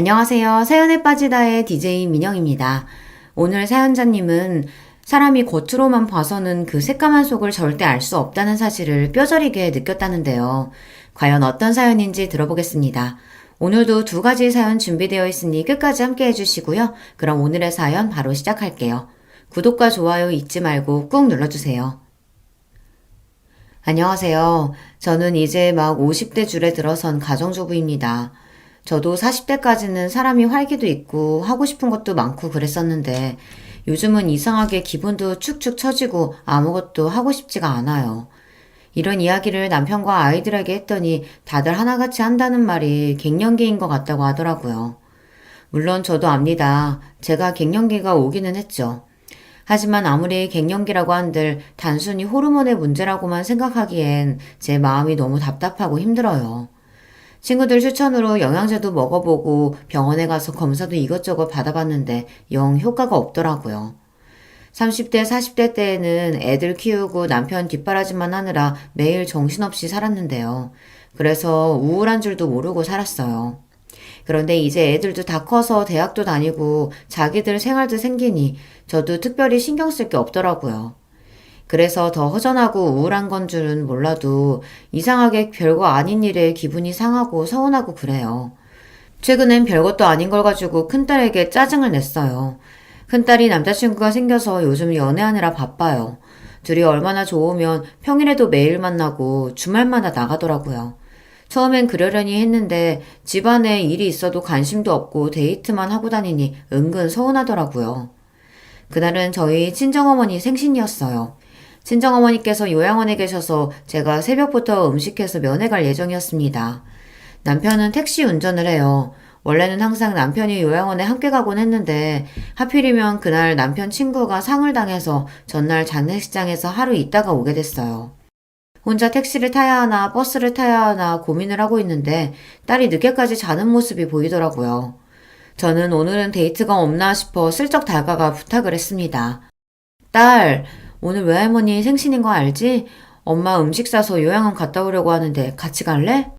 안녕하세요. 사연에 빠지다의 DJ 민영입니다. 오늘 사연자님은 사람이 겉으로만 봐서는 그 새까만 속을 절대 알 수 없다는 사실을 뼈저리게 느꼈다는데요. 과연 어떤 사연인지 들어보겠습니다. 오늘도 두 가지 사연 준비되어 있으니 끝까지 함께 해주시고요. 그럼 오늘의 사연 바로 시작할게요. 구독과 좋아요 잊지 말고 꾹 눌러주세요. 안녕하세요. 저는 이제 막 50대 줄에 들어선 가정주부입니다. 저도 40대까지는 사람이 활기도 있고 하고 싶은 것도 많고 그랬었는데 요즘은 이상하게 기분도 축축 처지고 아무것도 하고 싶지가 않아요. 이런 이야기를 남편과 아이들에게 했더니 다들 하나같이 한다는 말이 갱년기인 것 같다고 하더라고요. 물론 저도 압니다. 제가 갱년기가 오기는 했죠. 하지만 아무리 갱년기라고 한들 단순히 호르몬의 문제라고만 생각하기엔 제 마음이 너무 답답하고 힘들어요. 친구들 추천으로 영양제도 먹어보고 병원에 가서 검사도 이것저것 받아봤는데 영 효과가 없더라고요. 30대, 40대 때에는 애들 키우고 남편 뒷바라지만 하느라 매일 정신없이 살았는데요. 그래서 우울한 줄도 모르고 살았어요. 그런데 이제 애들도 다 커서 대학도 다니고 자기들 생활도 생기니 저도 특별히 신경 쓸 게 없더라고요. 그래서 더 허전하고 우울한 건 줄은 몰라도 이상하게 별거 아닌 일에 기분이 상하고 서운하고 그래요. 최근엔 별것도 아닌 걸 가지고 큰딸에게 짜증을 냈어요. 큰딸이 남자친구가 생겨서 요즘 연애하느라 바빠요. 둘이 얼마나 좋으면 평일에도 매일 만나고 주말마다 나가더라고요. 처음엔 그러려니 했는데 집안에 일이 있어도 관심도 없고 데이트만 하고 다니니 은근 서운하더라고요. 그날은 저희 친정어머니 생신이었어요. 친정어머니께서 요양원에 계셔서 제가 새벽부터 음식해서 면회 갈 예정이었습니다. 남편은 택시 운전을 해요. 원래는 항상 남편이 요양원에 함께 가곤 했는데 하필이면 그날 남편 친구가 상을 당해서 전날 장례식장에서 하루 있다가 오게 됐어요. 혼자 택시를 타야 하나 버스를 타야 하나 고민을 하고 있는데 딸이 늦게까지 자는 모습이 보이더라고요. 저는 오늘은 데이트가 없나 싶어 슬쩍 다가가 부탁을 했습니다. 딸, 오늘 외할머니 생신인 거 알지? 엄마 음식 싸서 요양원 갔다 오려고 하는데 같이 갈래?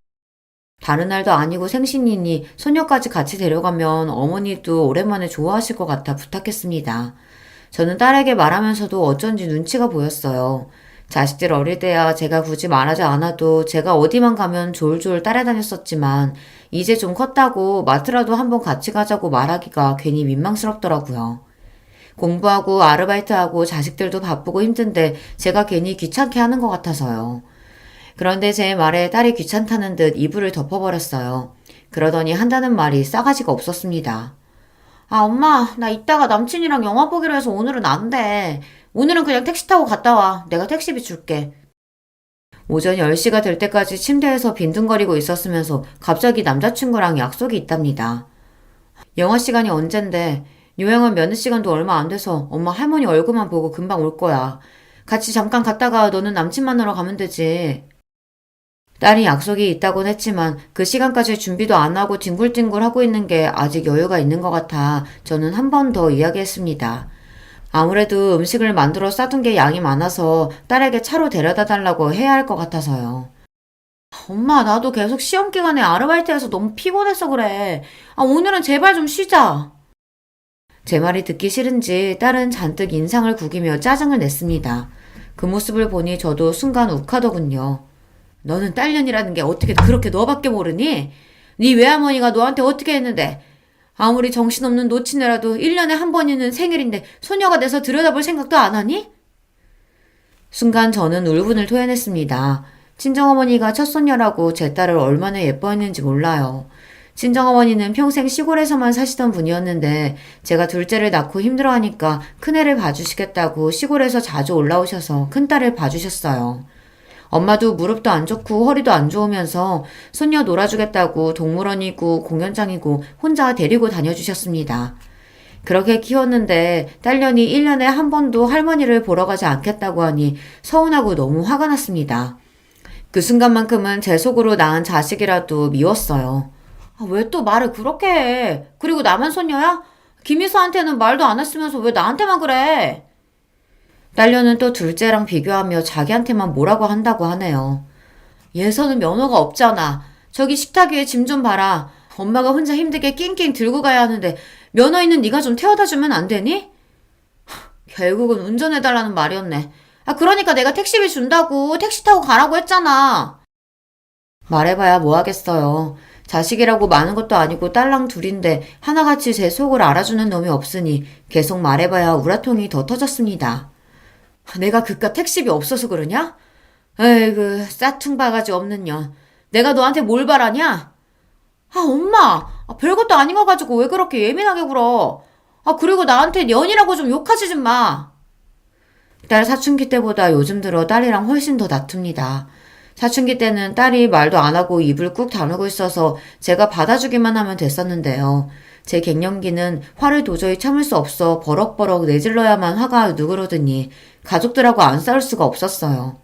다른 날도 아니고 생신이니 소녀까지 같이 데려가면 어머니도 오랜만에 좋아하실 것 같아 부탁했습니다. 저는 딸에게 말하면서도 어쩐지 눈치가 보였어요. 자식들 어릴 때야 제가 굳이 말하지 않아도 제가 어디만 가면 졸졸 따라다녔었지만 이제 좀 컸다고 마트라도 한번 같이 가자고 말하기가 괜히 민망스럽더라고요. 공부하고 아르바이트하고 자식들도 바쁘고 힘든데 제가 괜히 귀찮게 하는 것 같아서요. 그런데 제 말에 딸이 귀찮다는 듯 이불을 덮어버렸어요. 그러더니 한다는 말이 싸가지가 없었습니다. 아, 엄마, 나 이따가 남친이랑 영화 보기로 해서 오늘은 안 돼. 오늘은 그냥 택시 타고 갔다 와. 내가 택시비 줄게. 오전 10시가 될 때까지 침대에서 빈둥거리고 있었으면서 갑자기 남자친구랑 약속이 있답니다. 영화 시간이 언젠데 요양원 면회 시간도 얼마 안 돼서 엄마 할머니 얼굴만 보고 금방 올 거야. 같이 잠깐 갔다가 너는 남친 만나러 가면 되지. 딸이 약속이 있다곤 했지만 그 시간까지 준비도 안 하고 뒹굴뒹굴 하고 있는 게 아직 여유가 있는 것 같아 저는 한 번 더 이야기했습니다. 아무래도 음식을 만들어 싸둔 게 양이 많아서 딸에게 차로 데려다 달라고 해야 할 것 같아서요. 엄마, 나도 계속 시험 기간에 아르바이트해서 너무 피곤해서 그래. 아, 오늘은 제발 좀 쉬자. 제 말이 듣기 싫은지 딸은 잔뜩 인상을 구기며 짜증을 냈습니다. 그 모습을 보니 저도 순간 욱하더군요. 너는 딸년이라는 게 어떻게 그렇게 너밖에 모르니? 네 외할머니가 너한테 어떻게 했는데? 아무리 정신없는 노치네라도 1년에 한 번이는 생일인데 소녀가 돼서 들여다볼 생각도 안 하니? 순간 저는 울분을 토해냈습니다. 친정어머니가 첫손녀라고 제 딸을 얼마나 예뻐했는지 몰라요. 친정어머니는 평생 시골에서만 사시던 분이었는데 제가 둘째를 낳고 힘들어하니까 큰애를 봐주시겠다고 시골에서 자주 올라오셔서 큰딸을 봐주셨어요. 엄마도 무릎도 안 좋고 허리도 안 좋으면서 손녀 놀아주겠다고 동물원이고 공연장이고 혼자 데리고 다녀주셨습니다. 그렇게 키웠는데 딸년이 1년에 한 번도 할머니를 보러 가지 않겠다고 하니 서운하고 너무 화가 났습니다. 그 순간만큼은 제 속으로 낳은 자식이라도 미웠어요. 아, 왜 또 말을 그렇게 해? 그리고 나만 손녀야? 김희수한테는 말도 안 했으면서 왜 나한테만 그래? 딸려는 또 둘째랑 비교하며 자기한테만 뭐라고 한다고 하네요. 예서는 면허가 없잖아. 저기 식탁 위에 짐 좀 봐라. 엄마가 혼자 힘들게 낑낑 들고 가야 하는데 면허 있는 네가 좀 태워다 주면 안 되니? 결국은 운전해달라는 말이었네. 그러니까 내가 택시비 준다고 택시 타고 가라고 했잖아. 말해봐야 뭐 하겠어요. 자식이라고 많은 것도 아니고 딸랑 둘인데 하나같이 제 속을 알아주는 놈이 없으니 계속 말해봐야 우라통이 더 터졌습니다. 내가 그깟 택시비 없어서 그러냐? 에이그 싸퉁바가지 없는 년. 내가 너한테 뭘 바라냐? 엄마! 별것도 아닌 거 가지고 왜 그렇게 예민하게 굴어? 그리고 나한테 년이라고 좀 욕하지 좀 마. 딸 사춘기 때보다 요즘 들어 딸이랑 훨씬 더 다툽니다. 사춘기 때는 딸이 말도 안 하고 입을 꾹 다물고 있어서 제가 받아주기만 하면 됐었는데요. 제 갱년기는 화를 도저히 참을 수 없어 버럭버럭 내질러야만 화가 누그러드니 가족들하고 안 싸울 수가 없었어요.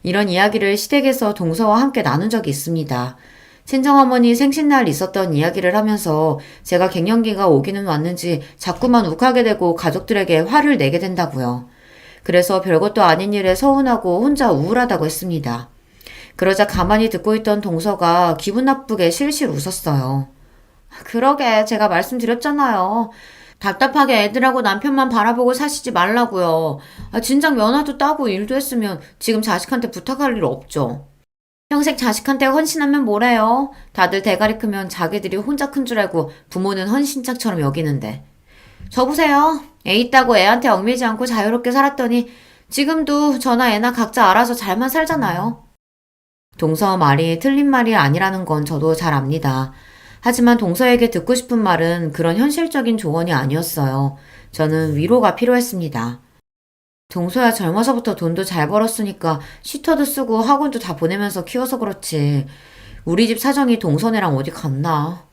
이런 이야기를 시댁에서 동서와 함께 나눈 적이 있습니다. 친정어머니 생신날 있었던 이야기를 하면서 제가 갱년기가 오기는 왔는지 자꾸만 욱하게 되고 가족들에게 화를 내게 된다고요. 그래서 별것도 아닌 일에 서운하고 혼자 우울하다고 했습니다. 그러자 가만히 듣고 있던 동서가 기분 나쁘게 실실 웃었어요. 그러게 제가 말씀드렸잖아요. 답답하게 애들하고 남편만 바라보고 사시지 말라고요. 진작 면허도 따고 일도 했으면 지금 자식한테 부탁할 일 없죠. 평생 자식한테 헌신하면 뭐래요? 다들 대가리 크면 자기들이 혼자 큰 줄 알고 부모는 헌신짝처럼 여기는데. 저 보세요. 애 있다고 애한테 얽매이지 않고 자유롭게 살았더니 지금도 저나 애나 각자 알아서 잘만 살잖아요. 동서 말이 틀린 말이 아니라는 건 저도 잘 압니다. 하지만 동서에게 듣고 싶은 말은 그런 현실적인 조언이 아니었어요. 저는 위로가 필요했습니다. 동서야 젊어서부터 돈도 잘 벌었으니까 슈터도 쓰고 학원도 다 보내면서 키워서 그렇지. 우리 집 사정이 동서네랑 어디 같나?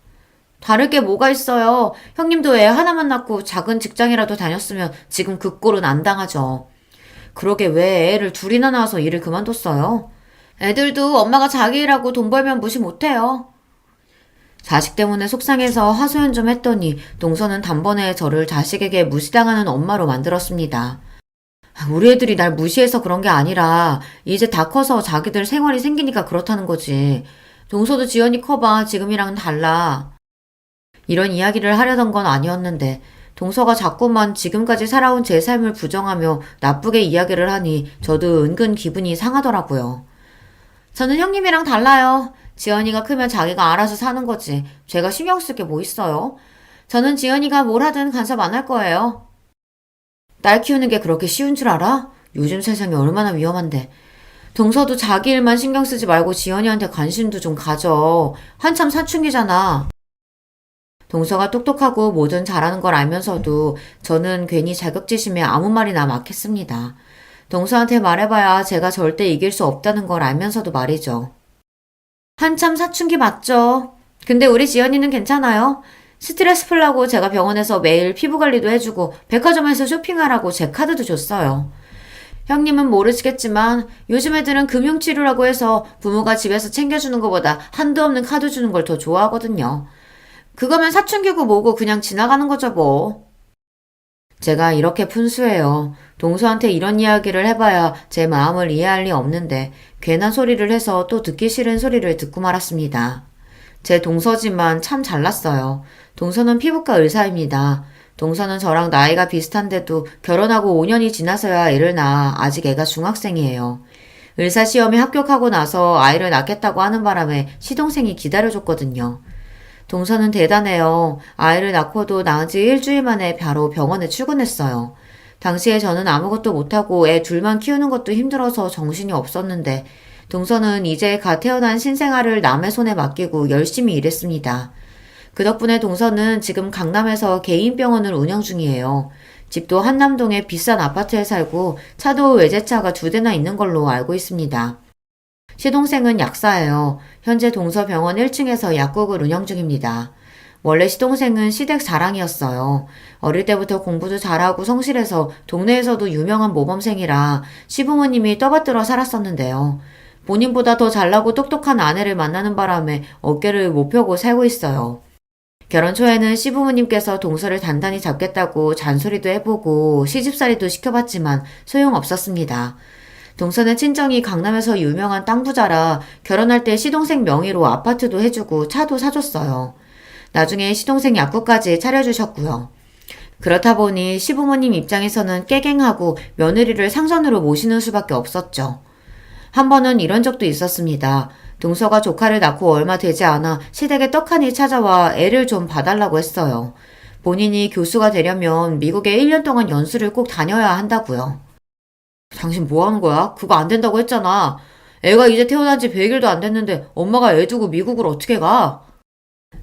다를 게 뭐가 있어요. 형님도 애 하나만 낳고 작은 직장이라도 다녔으면 지금 그 꼴은 안 당하죠. 그러게 왜 애를 둘이나 낳아서 일을 그만뒀어요? 애들도 엄마가 자기 일하고 돈 벌면 무시 못해요. 자식 때문에 속상해서 하소연 좀 했더니 동서는 단번에 저를 자식에게 무시당하는 엄마로 만들었습니다. 우리 애들이 날 무시해서 그런 게 아니라 이제 다 커서 자기들 생활이 생기니까 그렇다는 거지. 동서도 지연이 커봐. 지금이랑은 달라. 이런 이야기를 하려던 건 아니었는데 동서가 자꾸만 지금까지 살아온 제 삶을 부정하며 나쁘게 이야기를 하니 저도 은근 기분이 상하더라고요. 저는 형님이랑 달라요. 지연이가 크면 자기가 알아서 사는 거지. 제가 신경 쓸 게 뭐 있어요? 저는 지연이가 뭘 하든 간섭 안 할 거예요. 딸 키우는 게 그렇게 쉬운 줄 알아? 요즘 세상이 얼마나 위험한데. 동서도 자기 일만 신경 쓰지 말고 지연이한테 관심도 좀 가져. 한참 사춘기잖아. 동서가 똑똑하고 뭐든 잘하는 걸 알면서도 저는 괜히 자격지심에 아무 말이나 막 했습니다. 동서한테 말해봐야 제가 절대 이길 수 없다는 걸 알면서도 말이죠. 한참 사춘기 맞죠? 근데 우리 지연이는 괜찮아요. 스트레스 풀라고 제가 병원에서 매일 피부 관리도 해주고 백화점에서 쇼핑하라고 제 카드도 줬어요. 형님은 모르시겠지만 요즘 애들은 금융치료라고 해서 부모가 집에서 챙겨주는 것보다 한도 없는 카드 주는 걸 더 좋아하거든요. 그거면 사춘기고 뭐고 그냥 지나가는 거죠 뭐. 제가 이렇게 푼수해요. 동서한테 이런 이야기를 해봐야 제 마음을 이해할 리 없는데 괜한 소리를 해서 또 듣기 싫은 소리를 듣고 말았습니다. 제 동서지만 참 잘났어요. 동서는 피부과 의사입니다. 동서는 저랑 나이가 비슷한데도 결혼하고 5년이 지나서야 애를 낳아 아직 애가 중학생이에요. 의사 시험에 합격하고 나서 아이를 낳겠다고 하는 바람에 시동생이 기다려줬거든요. 동서는 대단해요. 아이를 낳고도 낳은 지 일주일 만에 바로 병원에 출근했어요. 당시에 저는 아무것도 못하고 애 둘만 키우는 것도 힘들어서 정신이 없었는데 동서는 이제 갓 태어난 신생아를 남의 손에 맡기고 열심히 일했습니다. 그 덕분에 동서는 지금 강남에서 개인 병원을 운영 중이에요. 집도 한남동의 비싼 아파트에 살고 차도 외제차가 2대나 있는 걸로 알고 있습니다. 시동생은 약사예요. 현재 동서 병원 1층에서 약국을 운영 중입니다. 원래 시동생은 시댁 자랑이었어요. 어릴 때부터 공부도 잘하고 성실해서 동네에서도 유명한 모범생이라 시부모님이 떠받들어 살았었는데요. 본인보다 더 잘나고 똑똑한 아내를 만나는 바람에 어깨를 못 펴고 살고 있어요. 결혼 초에는 시부모님께서 동서를 단단히 잡겠다고 잔소리도 해보고 시집살이도 시켜봤지만 소용없었습니다. 동서는 친정이 강남에서 유명한 땅 부자라 결혼할 때 시동생 명의로 아파트도 해주고 차도 사줬어요. 나중에 시동생 약국까지 차려주셨고요. 그렇다 보니 시부모님 입장에서는 깨갱하고 며느리를 상선으로 모시는 수밖에 없었죠. 한 번은 이런 적도 있었습니다. 동서가 조카를 낳고 얼마 되지 않아 시댁에 떡하니 찾아와 애를 좀 봐달라고 했어요. 본인이 교수가 되려면 미국에 1년 동안 연수를 꼭 다녀야 한다고요. 당신 뭐 하는 거야? 그거 안 된다고 했잖아. 애가 이제 태어난 지 100일도 안 됐는데 엄마가 애 두고 미국을 어떻게 가?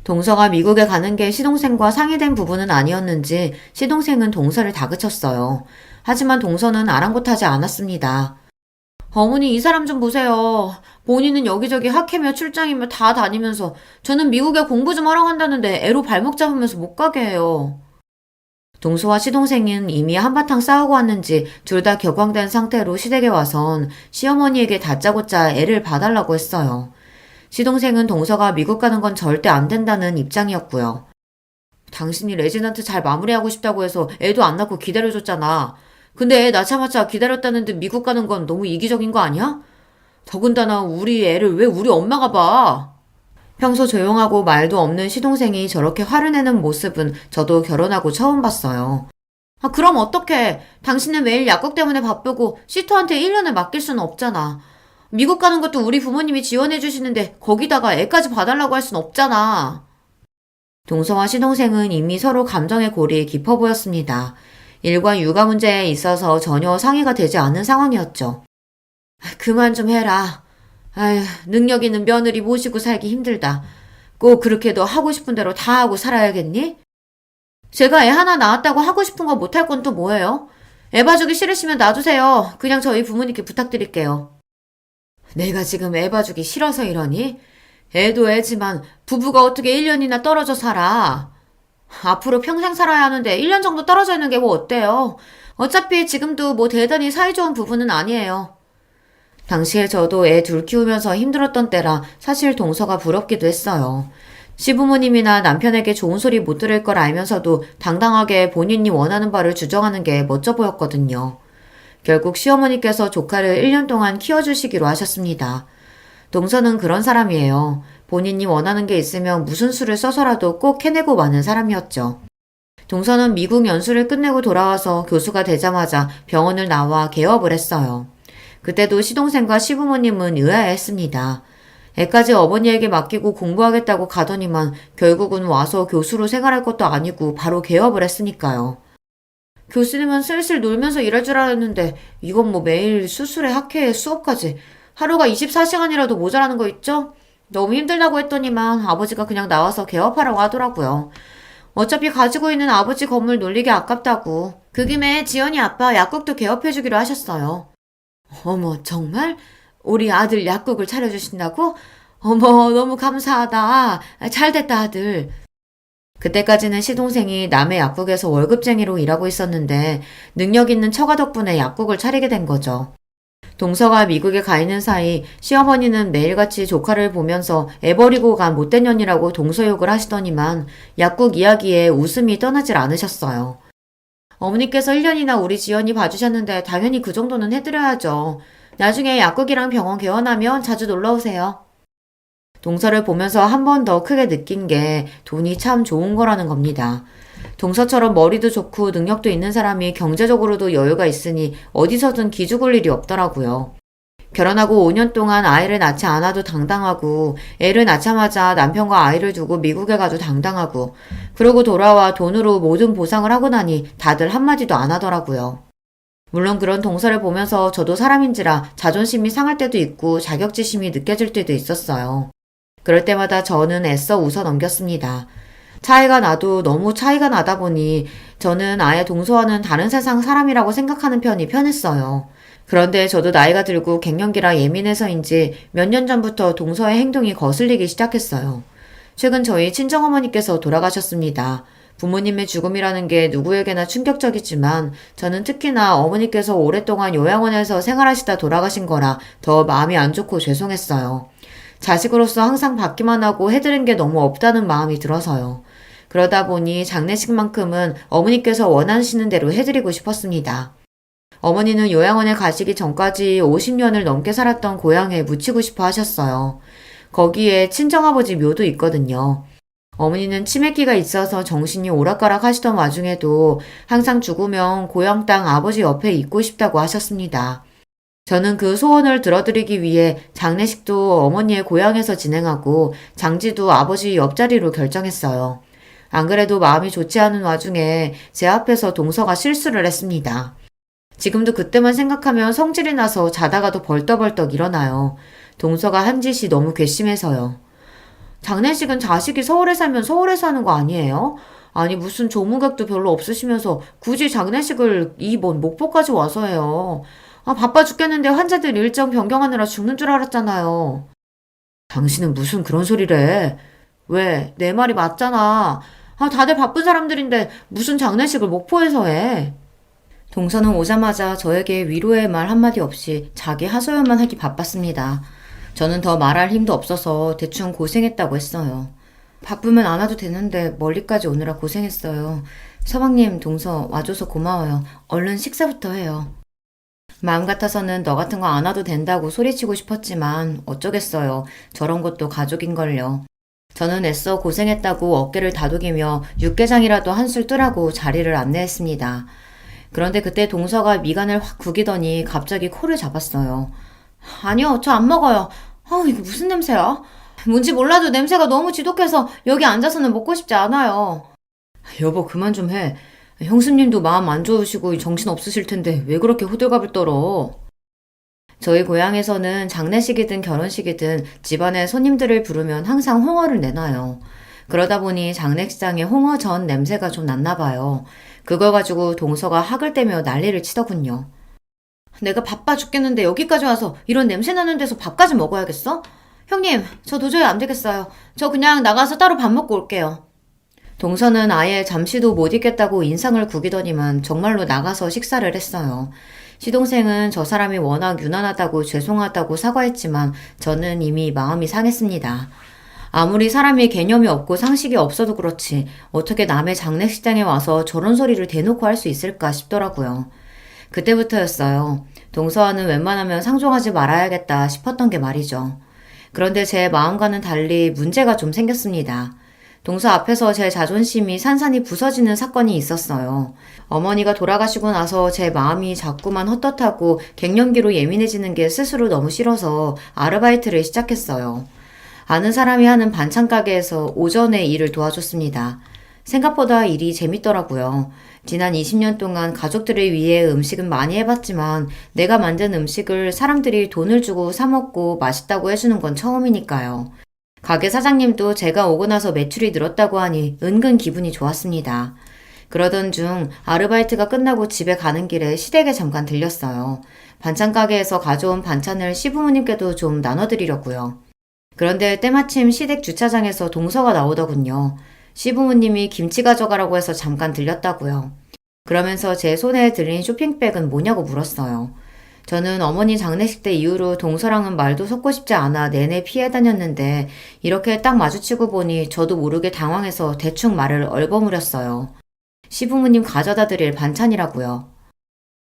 동서가 미국에 가는 게 시동생과 상의된 부분은 아니었는지 시동생은 동서를 다그쳤어요. 하지만 동서는 아랑곳하지 않았습니다. 어머니 이 사람 좀 보세요. 본인은 여기저기 학회며 출장이며 다 다니면서 저는 미국에 공부 좀 하러 간다는데 애로 발목 잡으면서 못 가게 해요. 동서와 시동생은 이미 한바탕 싸우고 왔는지 둘 다 격앙된 상태로 시댁에 와선 시어머니에게 다짜고짜 애를 봐달라고 했어요. 시동생은 동서가 미국 가는 건 절대 안 된다는 입장이었고요. 당신이 레지던트 잘 마무리하고 싶다고 해서 애도 안 낳고 기다려줬잖아. 근데 애 낳자마자 기다렸다는 듯 미국 가는 건 너무 이기적인 거 아니야? 더군다나 우리 애를 왜 우리 엄마가 봐? 평소 조용하고 말도 없는 시동생이 저렇게 화를 내는 모습은 저도 결혼하고 처음 봤어요. 아, 그럼 어떡해. 당신은 매일 약국 때문에 바쁘고 시토한테 1년을 맡길 수는 없잖아. 미국 가는 것도 우리 부모님이 지원해 주시는데 거기다가 애까지 봐달라고 할 순 없잖아. 동서와 시동생은 이미 서로 감정의 골이 깊어 보였습니다. 일과 육아 문제에 있어서 전혀 상의가 되지 않은 상황이었죠. 그만 좀 해라. 아휴, 능력 있는 며느리 모시고 살기 힘들다. 꼭 그렇게도 하고 싶은 대로 다 하고 살아야겠니? 제가 애 하나 낳았다고 하고 싶은 거 못할 건 또 뭐예요? 애 봐주기 싫으시면 놔두세요. 그냥 저희 부모님께 부탁드릴게요. 내가 지금 애 봐주기 싫어서 이러니? 애도 애지만 부부가 어떻게 1년이나 떨어져 살아? 앞으로 평생 살아야 하는데 1년 정도 떨어져 있는 게 뭐 어때요? 어차피 지금도 뭐 대단히 사이좋은 부부는 아니에요. 당시에 저도 애 둘 키우면서 힘들었던 때라 사실 동서가 부럽기도 했어요. 시부모님이나 남편에게 좋은 소리 못 들을 걸 알면서도 당당하게 본인이 원하는 바를 주장하는 게 멋져 보였거든요. 결국 시어머니께서 조카를 1년 동안 키워주시기로 하셨습니다. 동서는 그런 사람이에요. 본인이 원하는 게 있으면 무슨 수를 써서라도 꼭 해내고 마는 사람이었죠. 동서는 미국 연수를 끝내고 돌아와서 교수가 되자마자 병원을 나와 개업을 했어요. 그때도 시동생과 시부모님은 의아해했습니다. 애까지 어머니에게 맡기고 공부하겠다고 가더니만 결국은 와서 교수로 생활할 것도 아니고 바로 개업을 했으니까요. 교수님은 슬슬 놀면서 일할 줄 알았는데 이건 뭐 매일 수술에 학회에 수업까지 하루가 24시간이라도 모자라는 거 있죠? 너무 힘들다고 했더니만 아버지가 그냥 나와서 개업하라고 하더라고요. 어차피 가지고 있는 아버지 건물 놀리기 아깝다고. 그 김에 지연이 아빠 약국도 개업해주기로 하셨어요. 어머, 정말? 우리 아들 약국을 차려주신다고? 어머, 너무 감사하다. 잘됐다, 아들. 그때까지는 시동생이 남의 약국에서 월급쟁이로 일하고 있었는데 능력 있는 처가 덕분에 약국을 차리게 된 거죠. 동서가 미국에 가 있는 사이 시어머니는 매일같이 조카를 보면서 애 버리고 간 못된 년이라고 동서 욕을 하시더니만 약국 이야기에 웃음이 떠나질 않으셨어요. 어머니께서 1년이나 우리 지연이 봐주셨는데 당연히 그 정도는 해드려야죠. 나중에 약국이랑 병원 개원하면 자주 놀러오세요. 동서를 보면서 한 번 더 크게 느낀 게 돈이 참 좋은 거라는 겁니다. 동서처럼 머리도 좋고 능력도 있는 사람이 경제적으로도 여유가 있으니 어디서든 기죽을 일이 없더라고요. 결혼하고 5년 동안 아이를 낳지 않아도 당당하고 애를 낳자마자 남편과 아이를 두고 미국에 가도 당당하고 그러고 돌아와 돈으로 모든 보상을 하고 나니 다들 한마디도 안 하더라고요. 물론 그런 동서를 보면서 저도 사람인지라 자존심이 상할 때도 있고 자격지심이 느껴질 때도 있었어요. 그럴 때마다 저는 애써 웃어 넘겼습니다. 차이가 나도 너무 차이가 나다 보니 저는 아예 동서와는 다른 세상 사람이라고 생각하는 편이 편했어요. 그런데 저도 나이가 들고 갱년기라 예민해서인지 몇 년 전부터 동서의 행동이 거슬리기 시작했어요. 최근 저희 친정어머니께서 돌아가셨습니다. 부모님의 죽음이라는 게 누구에게나 충격적이지만 저는 특히나 어머니께서 오랫동안 요양원에서 생활하시다 돌아가신 거라 더 마음이 안 좋고 죄송했어요. 자식으로서 항상 받기만 하고 해드린 게 너무 없다는 마음이 들어서요. 그러다 보니 장례식만큼은 어머니께서 원하시는 대로 해드리고 싶었습니다. 어머니는 요양원에 가시기 전까지 50년을 넘게 살았던 고향에 묻히고 싶어 하셨어요. 거기에 친정아버지 묘도 있거든요. 어머니는 치매기가 있어서 정신이 오락가락 하시던 와중에도 항상 죽으면 고향 땅 아버지 옆에 있고 싶다고 하셨습니다. 저는 그 소원을 들어드리기 위해 장례식도 어머니의 고향에서 진행하고 장지도 아버지 옆자리로 결정했어요. 안 그래도 마음이 좋지 않은 와중에 제 앞에서 동서가 실수를 했습니다. 지금도 그때만 생각하면 성질이 나서 자다가도 벌떡벌떡 일어나요. 동서가 한 짓이 너무 괘씸해서요. 장례식은 자식이 서울에 살면 서울에서 하는 거 아니에요? 아니 무슨 조문객도 별로 없으시면서 굳이 장례식을 이 먼 목포까지 와서 해요. 아 바빠 죽겠는데 환자들 일정 변경하느라 죽는 줄 알았잖아요. 당신은 무슨 그런 소리를 해? 왜? 내 말이 맞잖아. 아 다들 바쁜 사람들인데 무슨 장례식을 목포에서 해? 동서는 오자마자 저에게 위로의 말 한마디 없이 자기 하소연만 하기 바빴습니다. 저는 더 말할 힘도 없어서 대충 고생했다고 했어요. 바쁘면 안 와도 되는데 멀리까지 오느라 고생했어요. 서방님, 동서 와줘서 고마워요. 얼른 식사부터 해요. 마음 같아서는 너 같은 거 안 와도 된다고 소리치고 싶었지만 어쩌겠어요. 저런 것도 가족인걸요. 저는 애써 고생했다고 어깨를 다독이며 육개장이라도 한술 뜨라고 자리를 안내했습니다. 그런데 그때 동서가 미간을 확 구기더니 갑자기 코를 잡았어요. 아니요, 저 안 먹어요. 이거 무슨 냄새야? 뭔지 몰라도 냄새가 너무 지독해서 여기 앉아서는 먹고 싶지 않아요. 여보, 그만 좀 해. 형수님도 마음 안 좋으시고 정신 없으실 텐데 왜 그렇게 호들갑을 떨어? 저희 고향에서는 장례식이든 결혼식이든 집안에 손님들을 부르면 항상 홍어를 내놔요. 그러다 보니 장례식장에 홍어 전 냄새가 좀 났나 봐요. 그걸 가지고 동서가 학을 떼며 난리를 치더군요. 내가 바빠 죽겠는데 여기까지 와서 이런 냄새 나는 데서 밥까지 먹어야겠어? 형님, 저 도저히 안 되겠어요. 저 그냥 나가서 따로 밥 먹고 올게요. 동서는 아예 잠시도 못 있겠다고 인상을 구기더니만 정말로 나가서 식사를 했어요. 시동생은 저 사람이 워낙 유난하다고 죄송하다고 사과했지만 저는 이미 마음이 상했습니다. 아무리 사람이 개념이 없고 상식이 없어도 그렇지 어떻게 남의 장례식장에 와서 저런 소리를 대놓고 할 수 있을까 싶더라고요. 그때부터였어요. 동서와는 웬만하면 상종하지 말아야겠다 싶었던 게 말이죠. 그런데 제 마음과는 달리 문제가 좀 생겼습니다. 동서 앞에서 제 자존심이 산산이 부서지는 사건이 있었어요. 어머니가 돌아가시고 나서 제 마음이 자꾸만 헛헛하고 갱년기로 예민해지는 게 스스로 너무 싫어서 아르바이트를 시작했어요. 아는 사람이 하는 반찬 가게에서 오전에 일을 도와줬습니다. 생각보다 일이 재밌더라고요. 지난 20년 동안 가족들을 위해 음식은 많이 해봤지만 내가 만든 음식을 사람들이 돈을 주고 사 먹고 맛있다고 해주는 건 처음이니까요. 가게 사장님도 제가 오고 나서 매출이 늘었다고 하니 은근 기분이 좋았습니다. 그러던 중 아르바이트가 끝나고 집에 가는 길에 시댁에 잠깐 들렸어요. 반찬 가게에서 가져온 반찬을 시부모님께도 좀 나눠드리려고요. 그런데 때마침 시댁 주차장에서 동서가 나오더군요. 시부모님이 김치 가져가라고 해서 잠깐 들렸다고요. 그러면서 제 손에 들린 쇼핑백은 뭐냐고 물었어요. 저는 어머니 장례식 때 이후로 동서랑은 말도 섞고 싶지 않아 내내 피해 다녔는데 이렇게 딱 마주치고 보니 저도 모르게 당황해서 대충 말을 얼버무렸어요. 시부모님 가져다 드릴 반찬이라고요.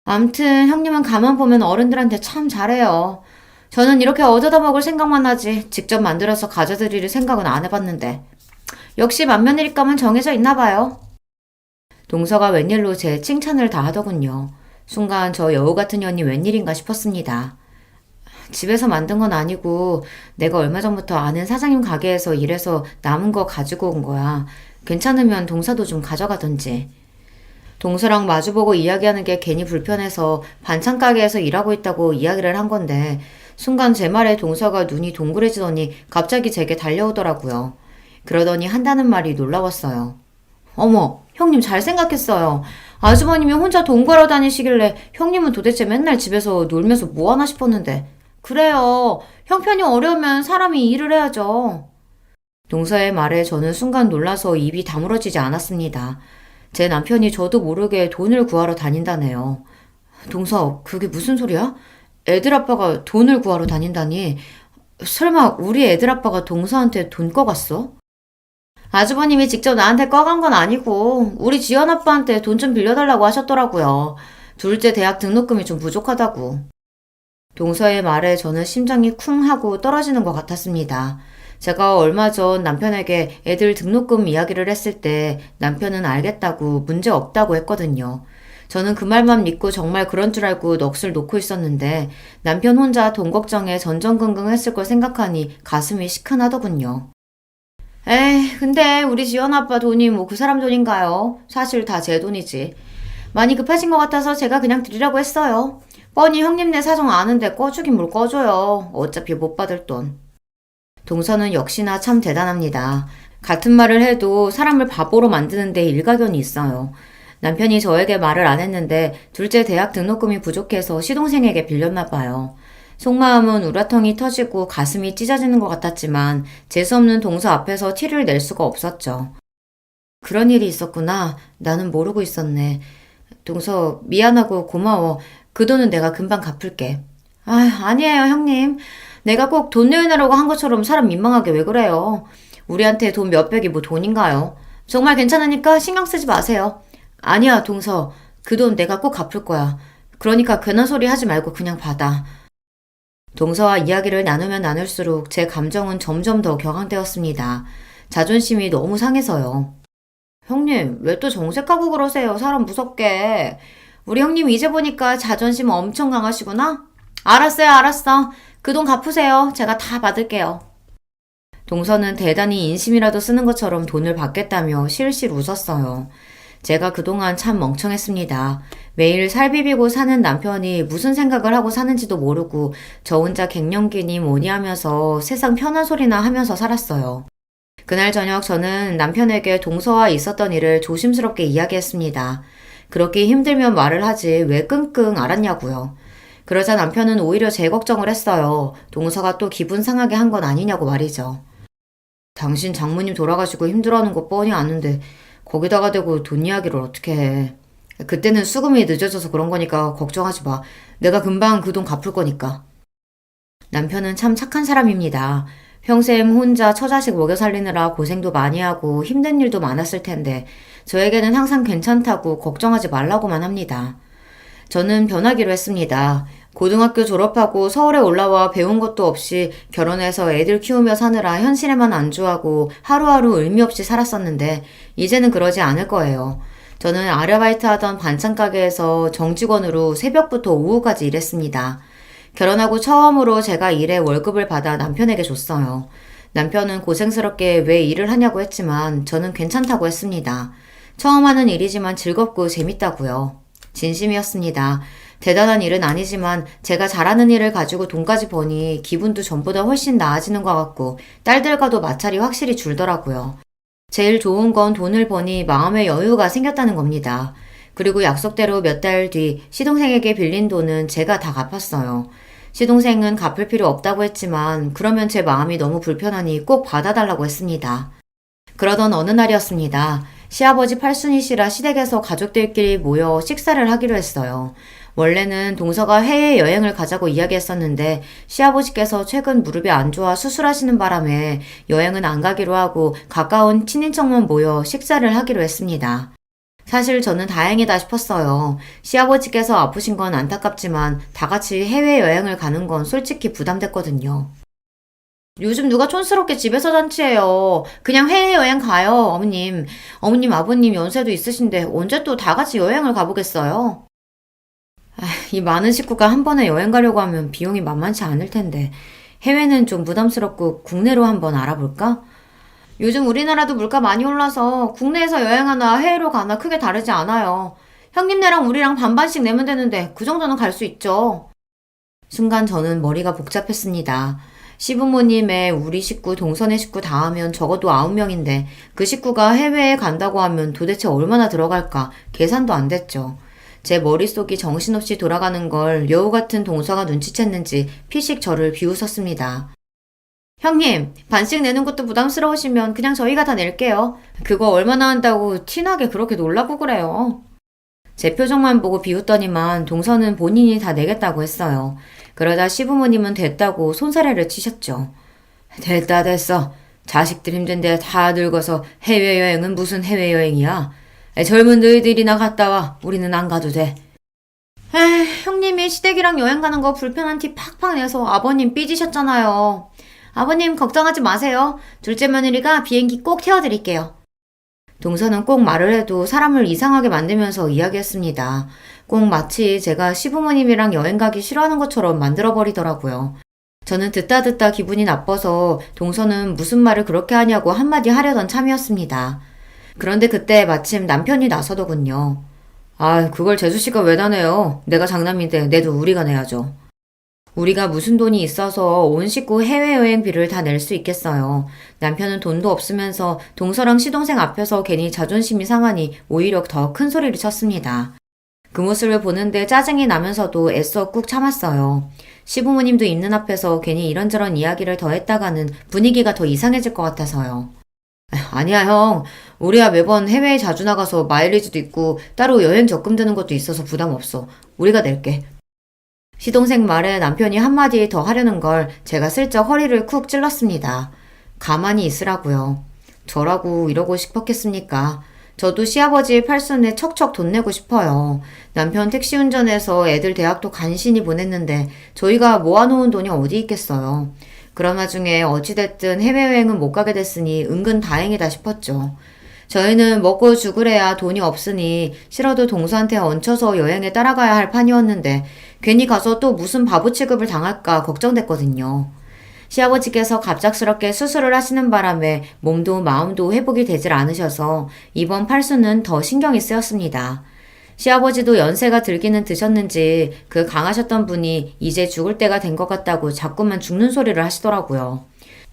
암튼 형님은 가만 보면 어른들한테 참 잘해요. 저는 이렇게 얻어다 먹을 생각만 하지 직접 만들어서 가져드릴 생각은 안 해봤는데 역시 맏며느리감은 정해져 있나 봐요. 동서가 웬일로 제 칭찬을 다 하더군요. 순간 저 여우 같은 년이 웬일인가 싶었습니다. 집에서 만든 건 아니고 내가 얼마 전부터 아는 사장님 가게에서 일해서 남은 거 가지고 온 거야. 괜찮으면 동서도 좀 가져가던지. 동서랑 마주보고 이야기하는 게 괜히 불편해서 반찬 가게에서 일하고 있다고 이야기를 한 건데 순간 제 말에 동서가 눈이 동그래지더니 갑자기 제게 달려오더라고요. 그러더니 한다는 말이 놀라웠어요. 어머, 형님 잘 생각했어요. 아주버님이 혼자 돈 벌어 다니시길래 형님은 도대체 맨날 집에서 놀면서 뭐 하나 싶었는데. 그래요. 형편이 어려우면 사람이 일을 해야죠. 동서의 말에 저는 순간 놀라서 입이 다물어지지 않았습니다. 제 남편이 저도 모르게 돈을 구하러 다닌다네요. 동서, 그게 무슨 소리야? 애들 아빠가 돈을 구하러 다닌다니. 설마 우리 애들 아빠가 동서한테 돈 꺼갔어? 아주버님이 직접 나한테 꺼간 건 아니고 우리 지연 아빠한테 돈 좀 빌려달라고 하셨더라고요. 둘째 대학 등록금이 좀 부족하다고. 동서의 말에 저는 심장이 쿵 하고 떨어지는 것 같았습니다. 제가 얼마 전 남편에게 애들 등록금 이야기를 했을 때 남편은 알겠다고 문제 없다고 했거든요. 저는 그 말만 믿고 정말 그런 줄 알고 넋을 놓고 있었는데 남편 혼자 돈 걱정에 전전긍긍했을 걸 생각하니 가슴이 시큰하더군요. 에이, 근데 우리 지연 아빠 돈이 뭐 그 사람 돈인가요? 사실 다 제 돈이지. 많이 급하신 것 같아서 제가 그냥 드리라고 했어요. 뻔히 형님네 사정 아는데 꺼주긴 뭘 꺼줘요. 어차피 못 받을 돈. 동서는 역시나 참 대단합니다. 같은 말을 해도 사람을 바보로 만드는 데 일가견이 있어요. 남편이 저에게 말을 안 했는데 둘째 대학 등록금이 부족해서 시동생에게 빌렸나 봐요. 속마음은 우라통이 터지고 가슴이 찢어지는 것 같았지만 재수없는 동서 앞에서 티를 낼 수가 없었죠. 그런 일이 있었구나. 나는 모르고 있었네. 동서 미안하고 고마워. 그 돈은 내가 금방 갚을게. 아, 아니에요, 형님. 내가 꼭 돈 내놓으라고 한 것처럼 사람 민망하게 왜 그래요? 우리한테 돈 몇백이 뭐 돈인가요? 정말 괜찮으니까 신경 쓰지 마세요. 아니야, 동서. 그 돈 내가 꼭 갚을 거야. 그러니까 괜한 소리 하지 말고 그냥 받아. 동서와 이야기를 나누면 나눌수록 제 감정은 점점 더 격앙되었습니다. 자존심이 너무 상해서요. 형님, 왜 또 정색하고 그러세요? 사람 무섭게. 우리 형님 이제 보니까 자존심 엄청 강하시구나? 알았어요, 알았어. 그 돈 갚으세요. 제가 다 받을게요. 동서는 대단히 인심이라도 쓰는 것처럼 돈을 받겠다며 실실 웃었어요. 제가 그동안 참 멍청했습니다. 매일 살비비고 사는 남편이 무슨 생각을 하고 사는지도 모르고 저 혼자 갱년기니 뭐니 하면서 세상 편한 소리나 하면서 살았어요. 그날 저녁 저는 남편에게 동서와 있었던 일을 조심스럽게 이야기했습니다. 그렇게 힘들면 말을 하지 왜 끙끙 앓았냐고요. 그러자 남편은 오히려 제 걱정을 했어요. 동서가 또 기분 상하게 한 건 아니냐고 말이죠. 당신 장모님 돌아가시고 힘들어하는 거 뻔히 아는데 거기다가 대고 돈 이야기를 어떻게 해. 그때는 수금이 늦어져서 그런 거니까 걱정하지 마. 내가 금방 그 돈 갚을 거니까. 남편은 참 착한 사람입니다. 평생 혼자 처자식 먹여 살리느라 고생도 많이 하고 힘든 일도 많았을 텐데 저에게는 항상 괜찮다고 걱정하지 말라고만 합니다. 저는 변하기로 했습니다. 고등학교 졸업하고 서울에 올라와 배운 것도 없이 결혼해서 애들 키우며 사느라 현실에만 안주하고 하루하루 의미 없이 살았었는데 이제는 그러지 않을 거예요. 저는 아르바이트 하던 반찬 가게에서 정직원으로 새벽부터 오후까지 일했습니다. 결혼하고 처음으로 제가 일에 월급을 받아 남편에게 줬어요. 남편은 고생스럽게 왜 일을 하냐고 했지만 저는 괜찮다고 했습니다. 처음 하는 일이지만 즐겁고 재밌다고요. 진심이었습니다. 대단한 일은 아니지만 제가 잘하는 일을 가지고 돈까지 버니 기분도 전보다 훨씬 나아지는 것 같고 딸들과도 마찰이 확실히 줄더라고요. 제일 좋은 건 돈을 버니 마음의 여유가 생겼다는 겁니다. 그리고 약속대로 몇 달 뒤 시동생에게 빌린 돈은 제가 다 갚았어요. 시동생은 갚을 필요 없다고 했지만 그러면 제 마음이 너무 불편하니 꼭 받아달라고 했습니다. 그러던 어느 날이었습니다. 시아버지 팔순이시라 시댁에서 가족들끼리 모여 식사를 하기로 했어요. 원래는 동서가 해외여행을 가자고 이야기했었는데 시아버지께서 최근 무릎이 안 좋아 수술하시는 바람에 여행은 안 가기로 하고 가까운 친인척만 모여 식사를 하기로 했습니다. 사실 저는 다행이다 싶었어요. 시아버지께서 아프신 건 안타깝지만 다 같이 해외여행을 가는 건 솔직히 부담됐거든요. 요즘 누가 촌스럽게 집에서 잔치해요. 그냥 해외여행 가요, 어머님. 어머님, 아버님 연세도 있으신데 언제 또 다 같이 여행을 가보겠어요? 이 많은 식구가 한 번에 여행 가려고 하면 비용이 만만치 않을 텐데 해외는 좀 부담스럽고 국내로 한번 알아볼까? 요즘 우리나라도 물가 많이 올라서 국내에서 여행하나 해외로 가나 크게 다르지 않아요. 형님네랑 우리랑 반반씩 내면 되는데 그 정도는 갈 수 있죠. 순간 저는 머리가 복잡했습니다. 시부모님의 우리 식구, 동선의 식구 다 하면 적어도 9명인데 그 식구가 해외에 간다고 하면 도대체 얼마나 들어갈까 계산도 안 됐죠. 제 머릿속이 정신없이 돌아가는 걸 여우 같은 동서가 눈치챘는지 피식 저를 비웃었습니다. 형님, 반씩 내는 것도 부담스러우시면 그냥 저희가 다 낼게요. 그거 얼마나 한다고 티나게 그렇게 놀라고 그래요. 제 표정만 보고 비웃더니만 동서는 본인이 다 내겠다고 했어요. 그러다 시부모님은 됐다고 손사래를 치셨죠. 됐어. 자식들 힘든데 다 늙어서 해외여행은 무슨 해외여행이야. 젊은 너희들이나 갔다 와. 우리는 안 가도 돼. 형님이 시댁이랑 여행 가는 거 불편한 티 팍팍 내서 아버님 삐지셨잖아요. 아버님 걱정하지 마세요. 둘째 며느리가 비행기 꼭 태워드릴게요. 동서는 꼭 말을 해도 사람을 이상하게 만들면서 이야기했습니다. 꼭 마치 제가 시부모님이랑 여행 가기 싫어하는 것처럼 만들어버리더라고요. 저는 듣다 기분이 나빠서 동서는 무슨 말을 그렇게 하냐고 한마디 하려던 참이었습니다. 그런데 그때 마침 남편이 나서더군요. 아, 그걸 재수씨가 왜 다 내요? 내가 장남인데 내도 우리가 내야죠. 우리가 무슨 돈이 있어서 온 식구 해외여행비를 다 낼 수 있겠어요. 남편은 돈도 없으면서 동서랑 시동생 앞에서 괜히 자존심이 상하니 오히려 더 큰 소리를 쳤습니다. 그 모습을 보는데 짜증이 나면서도 애써 꾹 참았어요. 시부모님도 있는 앞에서 괜히 이런저런 이야기를 더 했다가는 분위기가 더 이상해질 것 같아서요. 아니야, 형. 우리야 매번 해외에 자주 나가서 마일리지도 있고 따로 여행 적금 드는 것도 있어서 부담 없어. 우리가 낼게. 시동생 말에 남편이 한마디 더 하려는 걸 제가 슬쩍 허리를 쿡 찔렀습니다. 가만히 있으라고요. 저라고 이러고 싶었겠습니까? 저도 시아버지 팔순에 척척 돈 내고 싶어요. 남편 택시 운전해서 애들 대학도 간신히 보냈는데 저희가 모아놓은 돈이 어디 있겠어요. 그런 와중에 어찌됐든 해외여행은 못 가게 됐으니 은근 다행이다 싶었죠. 저희는 먹고 죽으래야 돈이 없으니 싫어도 동서한테 얹혀서 여행에 따라가야 할 판이었는데 괜히 가서 또 무슨 바보 취급을 당할까 걱정됐거든요. 시아버지께서 갑작스럽게 수술을 하시는 바람에 몸도 마음도 회복이 되질 않으셔서 이번 팔순은 더 신경이 쓰였습니다. 시아버지도 연세가 들기는 드셨는지 그 강하셨던 분이 이제 죽을 때가 된 것 같다고 자꾸만 죽는 소리를 하시더라고요.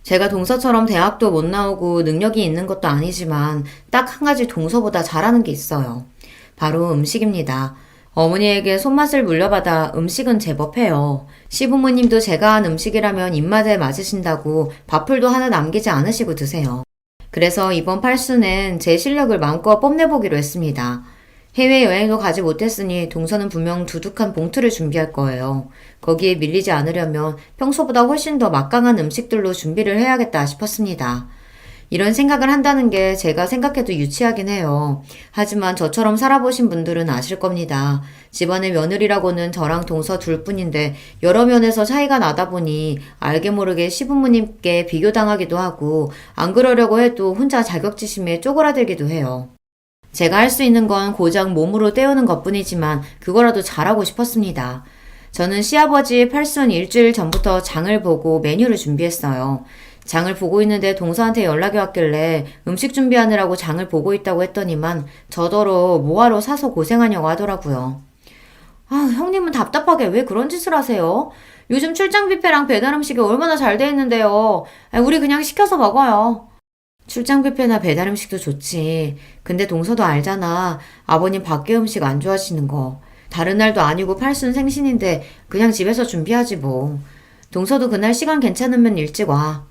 제가 동서처럼 대학도 못 나오고 능력이 있는 것도 아니지만 딱 한 가지 동서보다 잘하는 게 있어요. 바로 음식입니다. 어머니에게 손맛을 물려받아 음식은 제법 해요. 시부모님도 제가 한 음식이라면 입맛에 맞으신다고 밥풀도 하나 남기지 않으시고 드세요. 그래서 이번 팔순엔 제 실력을 마음껏 뽐내보기로 했습니다. 해외여행도 가지 못했으니 동서는 분명 두둑한 봉투를 준비할 거예요. 거기에 밀리지 않으려면 평소보다 훨씬 더 막강한 음식들로 준비를 해야겠다 싶었습니다. 이런 생각을 한다는 게 제가 생각해도 유치하긴 해요. 하지만 저처럼 살아보신 분들은 아실 겁니다. 집안의 며느리라고는 저랑 동서 둘뿐인데 여러 면에서 차이가 나다 보니 알게 모르게 시부모님께 비교당하기도 하고 안 그러려고 해도 혼자 자격지심에 쪼그라들기도 해요. 제가 할 수 있는 건 고작 몸으로 때우는 것뿐이지만 그거라도 잘하고 싶었습니다. 저는 시아버지 팔순 일주일 전부터 장을 보고 메뉴를 준비했어요. 장을 보고 있는데 동서한테 연락이 왔길래 음식 준비하느라고 장을 보고 있다고 했더니만 저더러 뭐하러 사서 고생하냐고 하더라고요. 아, 형님은 답답하게 왜 그런 짓을 하세요? 요즘 출장 뷔페랑 배달 음식이 얼마나 잘 돼 있는데요. 우리 그냥 시켜서 먹어요. 출장 뷔페나 배달 음식도 좋지. 근데 동서도 알잖아. 아버님 밖에 음식 안 좋아하시는 거. 다른 날도 아니고 팔순 생신인데 그냥 집에서 준비하지 뭐. 동서도 그날 시간 괜찮으면 일찍 와.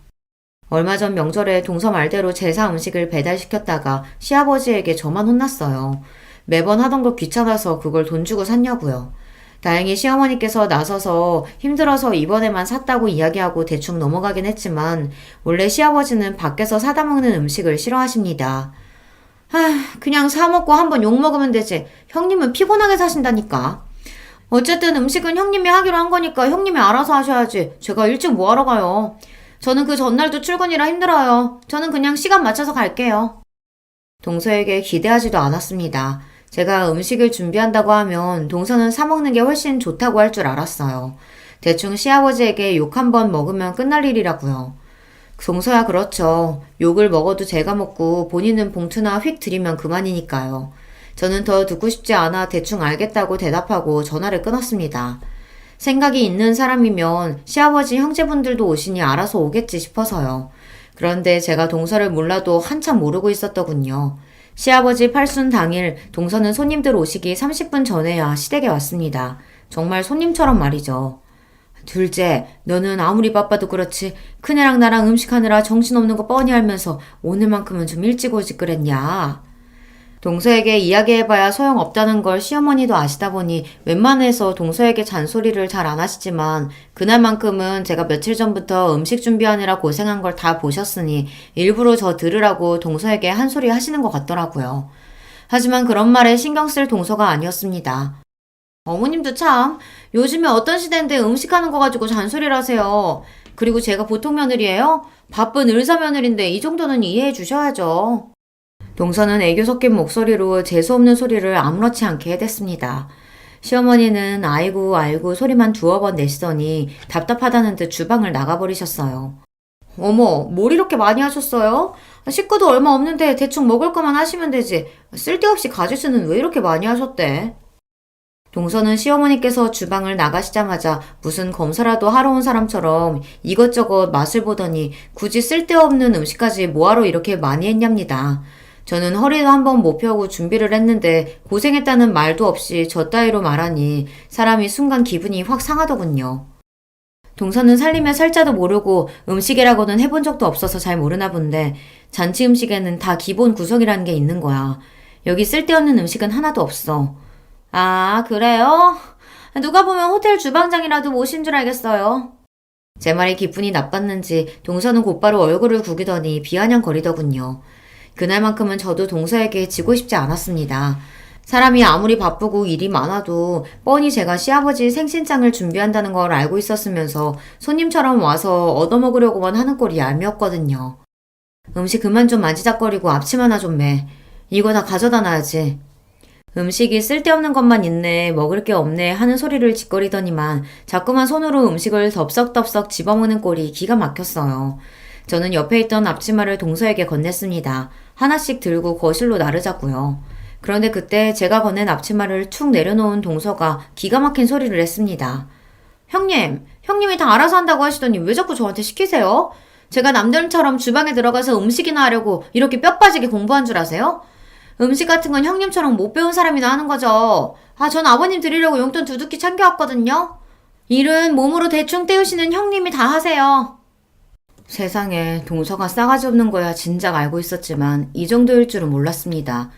얼마 전 명절에 동서 말대로 제사 음식을 배달시켰다가 시아버지에게 저만 혼났어요. 매번 하던 거 귀찮아서 그걸 돈 주고 샀냐고요. 다행히 시어머니께서 나서서 힘들어서 이번에만 샀다고 이야기하고 대충 넘어가긴 했지만 원래 시아버지는 밖에서 사다 먹는 음식을 싫어하십니다. 그냥 사 먹고 한번 욕 먹으면 되지. 형님은 피곤하게 사신다니까. 어쨌든 음식은 형님이 하기로 한 거니까 형님이 알아서 하셔야지. 제가 일찍 뭐하러 가요. 저는 그 전날도 출근이라 힘들어요. 저는 그냥 시간 맞춰서 갈게요. 동서에게 기대하지도 않았습니다. 제가 음식을 준비한다고 하면 동서는 사 먹는 게 훨씬 좋다고 할 줄 알았어요. 대충 시아버지에게 욕 한 번 먹으면 끝날 일이라고요. 동서야 그렇죠. 욕을 먹어도 제가 먹고 본인은 봉투나 휙 들이면 그만이니까요. 저는 더 듣고 싶지 않아 대충 알겠다고 대답하고 전화를 끊었습니다. 생각이 있는 사람이면 시아버지 형제분들도 오시니 알아서 오겠지 싶어서요. 그런데 제가 동서를 몰라도 한참 모르고 있었더군요. 시아버지 팔순 당일 동서는 손님들 오시기 30분 전에야 시댁에 왔습니다. 정말 손님처럼 말이죠. 둘째, 너는 아무리 바빠도 그렇지 큰애랑 나랑 음식하느라 정신없는 거 뻔히 알면서 오늘만큼은 좀 일찍 오지 그랬냐? 동서에게 이야기해봐야 소용없다는 걸 시어머니도 아시다 보니 웬만해서 동서에게 잔소리를 잘 안 하시지만 그날만큼은 제가 며칠 전부터 음식 준비하느라 고생한 걸 다 보셨으니 일부러 저 들으라고 동서에게 한 소리 하시는 것 같더라고요. 하지만 그런 말에 신경 쓸 동서가 아니었습니다. 어머님도 참 요즘에 어떤 시대인데 음식하는 거 가지고 잔소리를 하세요. 그리고 제가 보통 며느리예요? 바쁜 의사 며느리인데 이 정도는 이해해 주셔야죠. 동서는 애교 섞인 목소리로 재수없는 소리를 아무렇지 않게 해댔습니다. 시어머니는 아이고 알고 소리만 두어 번 내시더니 답답하다는 듯 주방을 나가버리셨어요. 어머, 뭘 이렇게 많이 하셨어요? 식구도 얼마 없는데 대충 먹을 거만 하시면 되지. 쓸데없이 가짓수는 왜 이렇게 많이 하셨대? 동서는 시어머니께서 주방을 나가시자마자 무슨 검사라도 하러 온 사람처럼 이것저것 맛을 보더니 굳이 쓸데없는 음식까지 뭐하러 이렇게 많이 했냐입니다. 저는 허리도 한번 못 펴고 준비를 했는데 고생했다는 말도 없이 저 따위로 말하니 사람이 순간 기분이 확 상하더군요. 동서는 살림의 살자도 모르고 음식이라고는 해본 적도 없어서 잘 모르나 본데 잔치 음식에는 다 기본 구성이라는 게 있는 거야. 여기 쓸데없는 음식은 하나도 없어. 아, 그래요? 누가 보면 호텔 주방장이라도 모신 줄 알겠어요. 제 말이 기분이 나빴는지 동서는 곧바로 얼굴을 구기더니 비아냥거리더군요. 그날만큼은 저도 동서에게 지고 싶지 않았습니다. 사람이 아무리 바쁘고 일이 많아도 뻔히 제가 시아버지 생신장을 준비한다는 걸 알고 있었으면서 손님처럼 와서 얻어먹으려고만 하는 꼴이 얄미웠거든요. 음식 그만 좀 만지작거리고 앞침 하나 좀 매. 이거 다 가져다 놔야지. 음식이 쓸데없는 것만 있네, 먹을 게 없네 하는 소리를 짓거리더니만 자꾸만 손으로 음식을 덥석덥석 집어먹는 꼴이 기가 막혔어요. 저는 옆에 있던 앞치마를 동서에게 건넸습니다. 하나씩 들고 거실로 나르자고요. 그런데 그때 제가 건넨 앞치마를 툭 내려놓은 동서가 기가 막힌 소리를 했습니다. 형님이 다 알아서 한다고 하시더니 왜 자꾸 저한테 시키세요? 제가 남들처럼 주방에 들어가서 음식이나 하려고 이렇게 뼈 빠지게 공부한 줄 아세요? 음식 같은 건 형님처럼 못 배운 사람이나 하는 거죠. 전 아버님 드리려고 용돈 두둑히 챙겨왔거든요. 일은 몸으로 대충 때우시는 형님이 다 하세요. 세상에 동서가 싸가지 없는 거야 진작 알고 있었지만 이 정도일 줄은 몰랐습니다.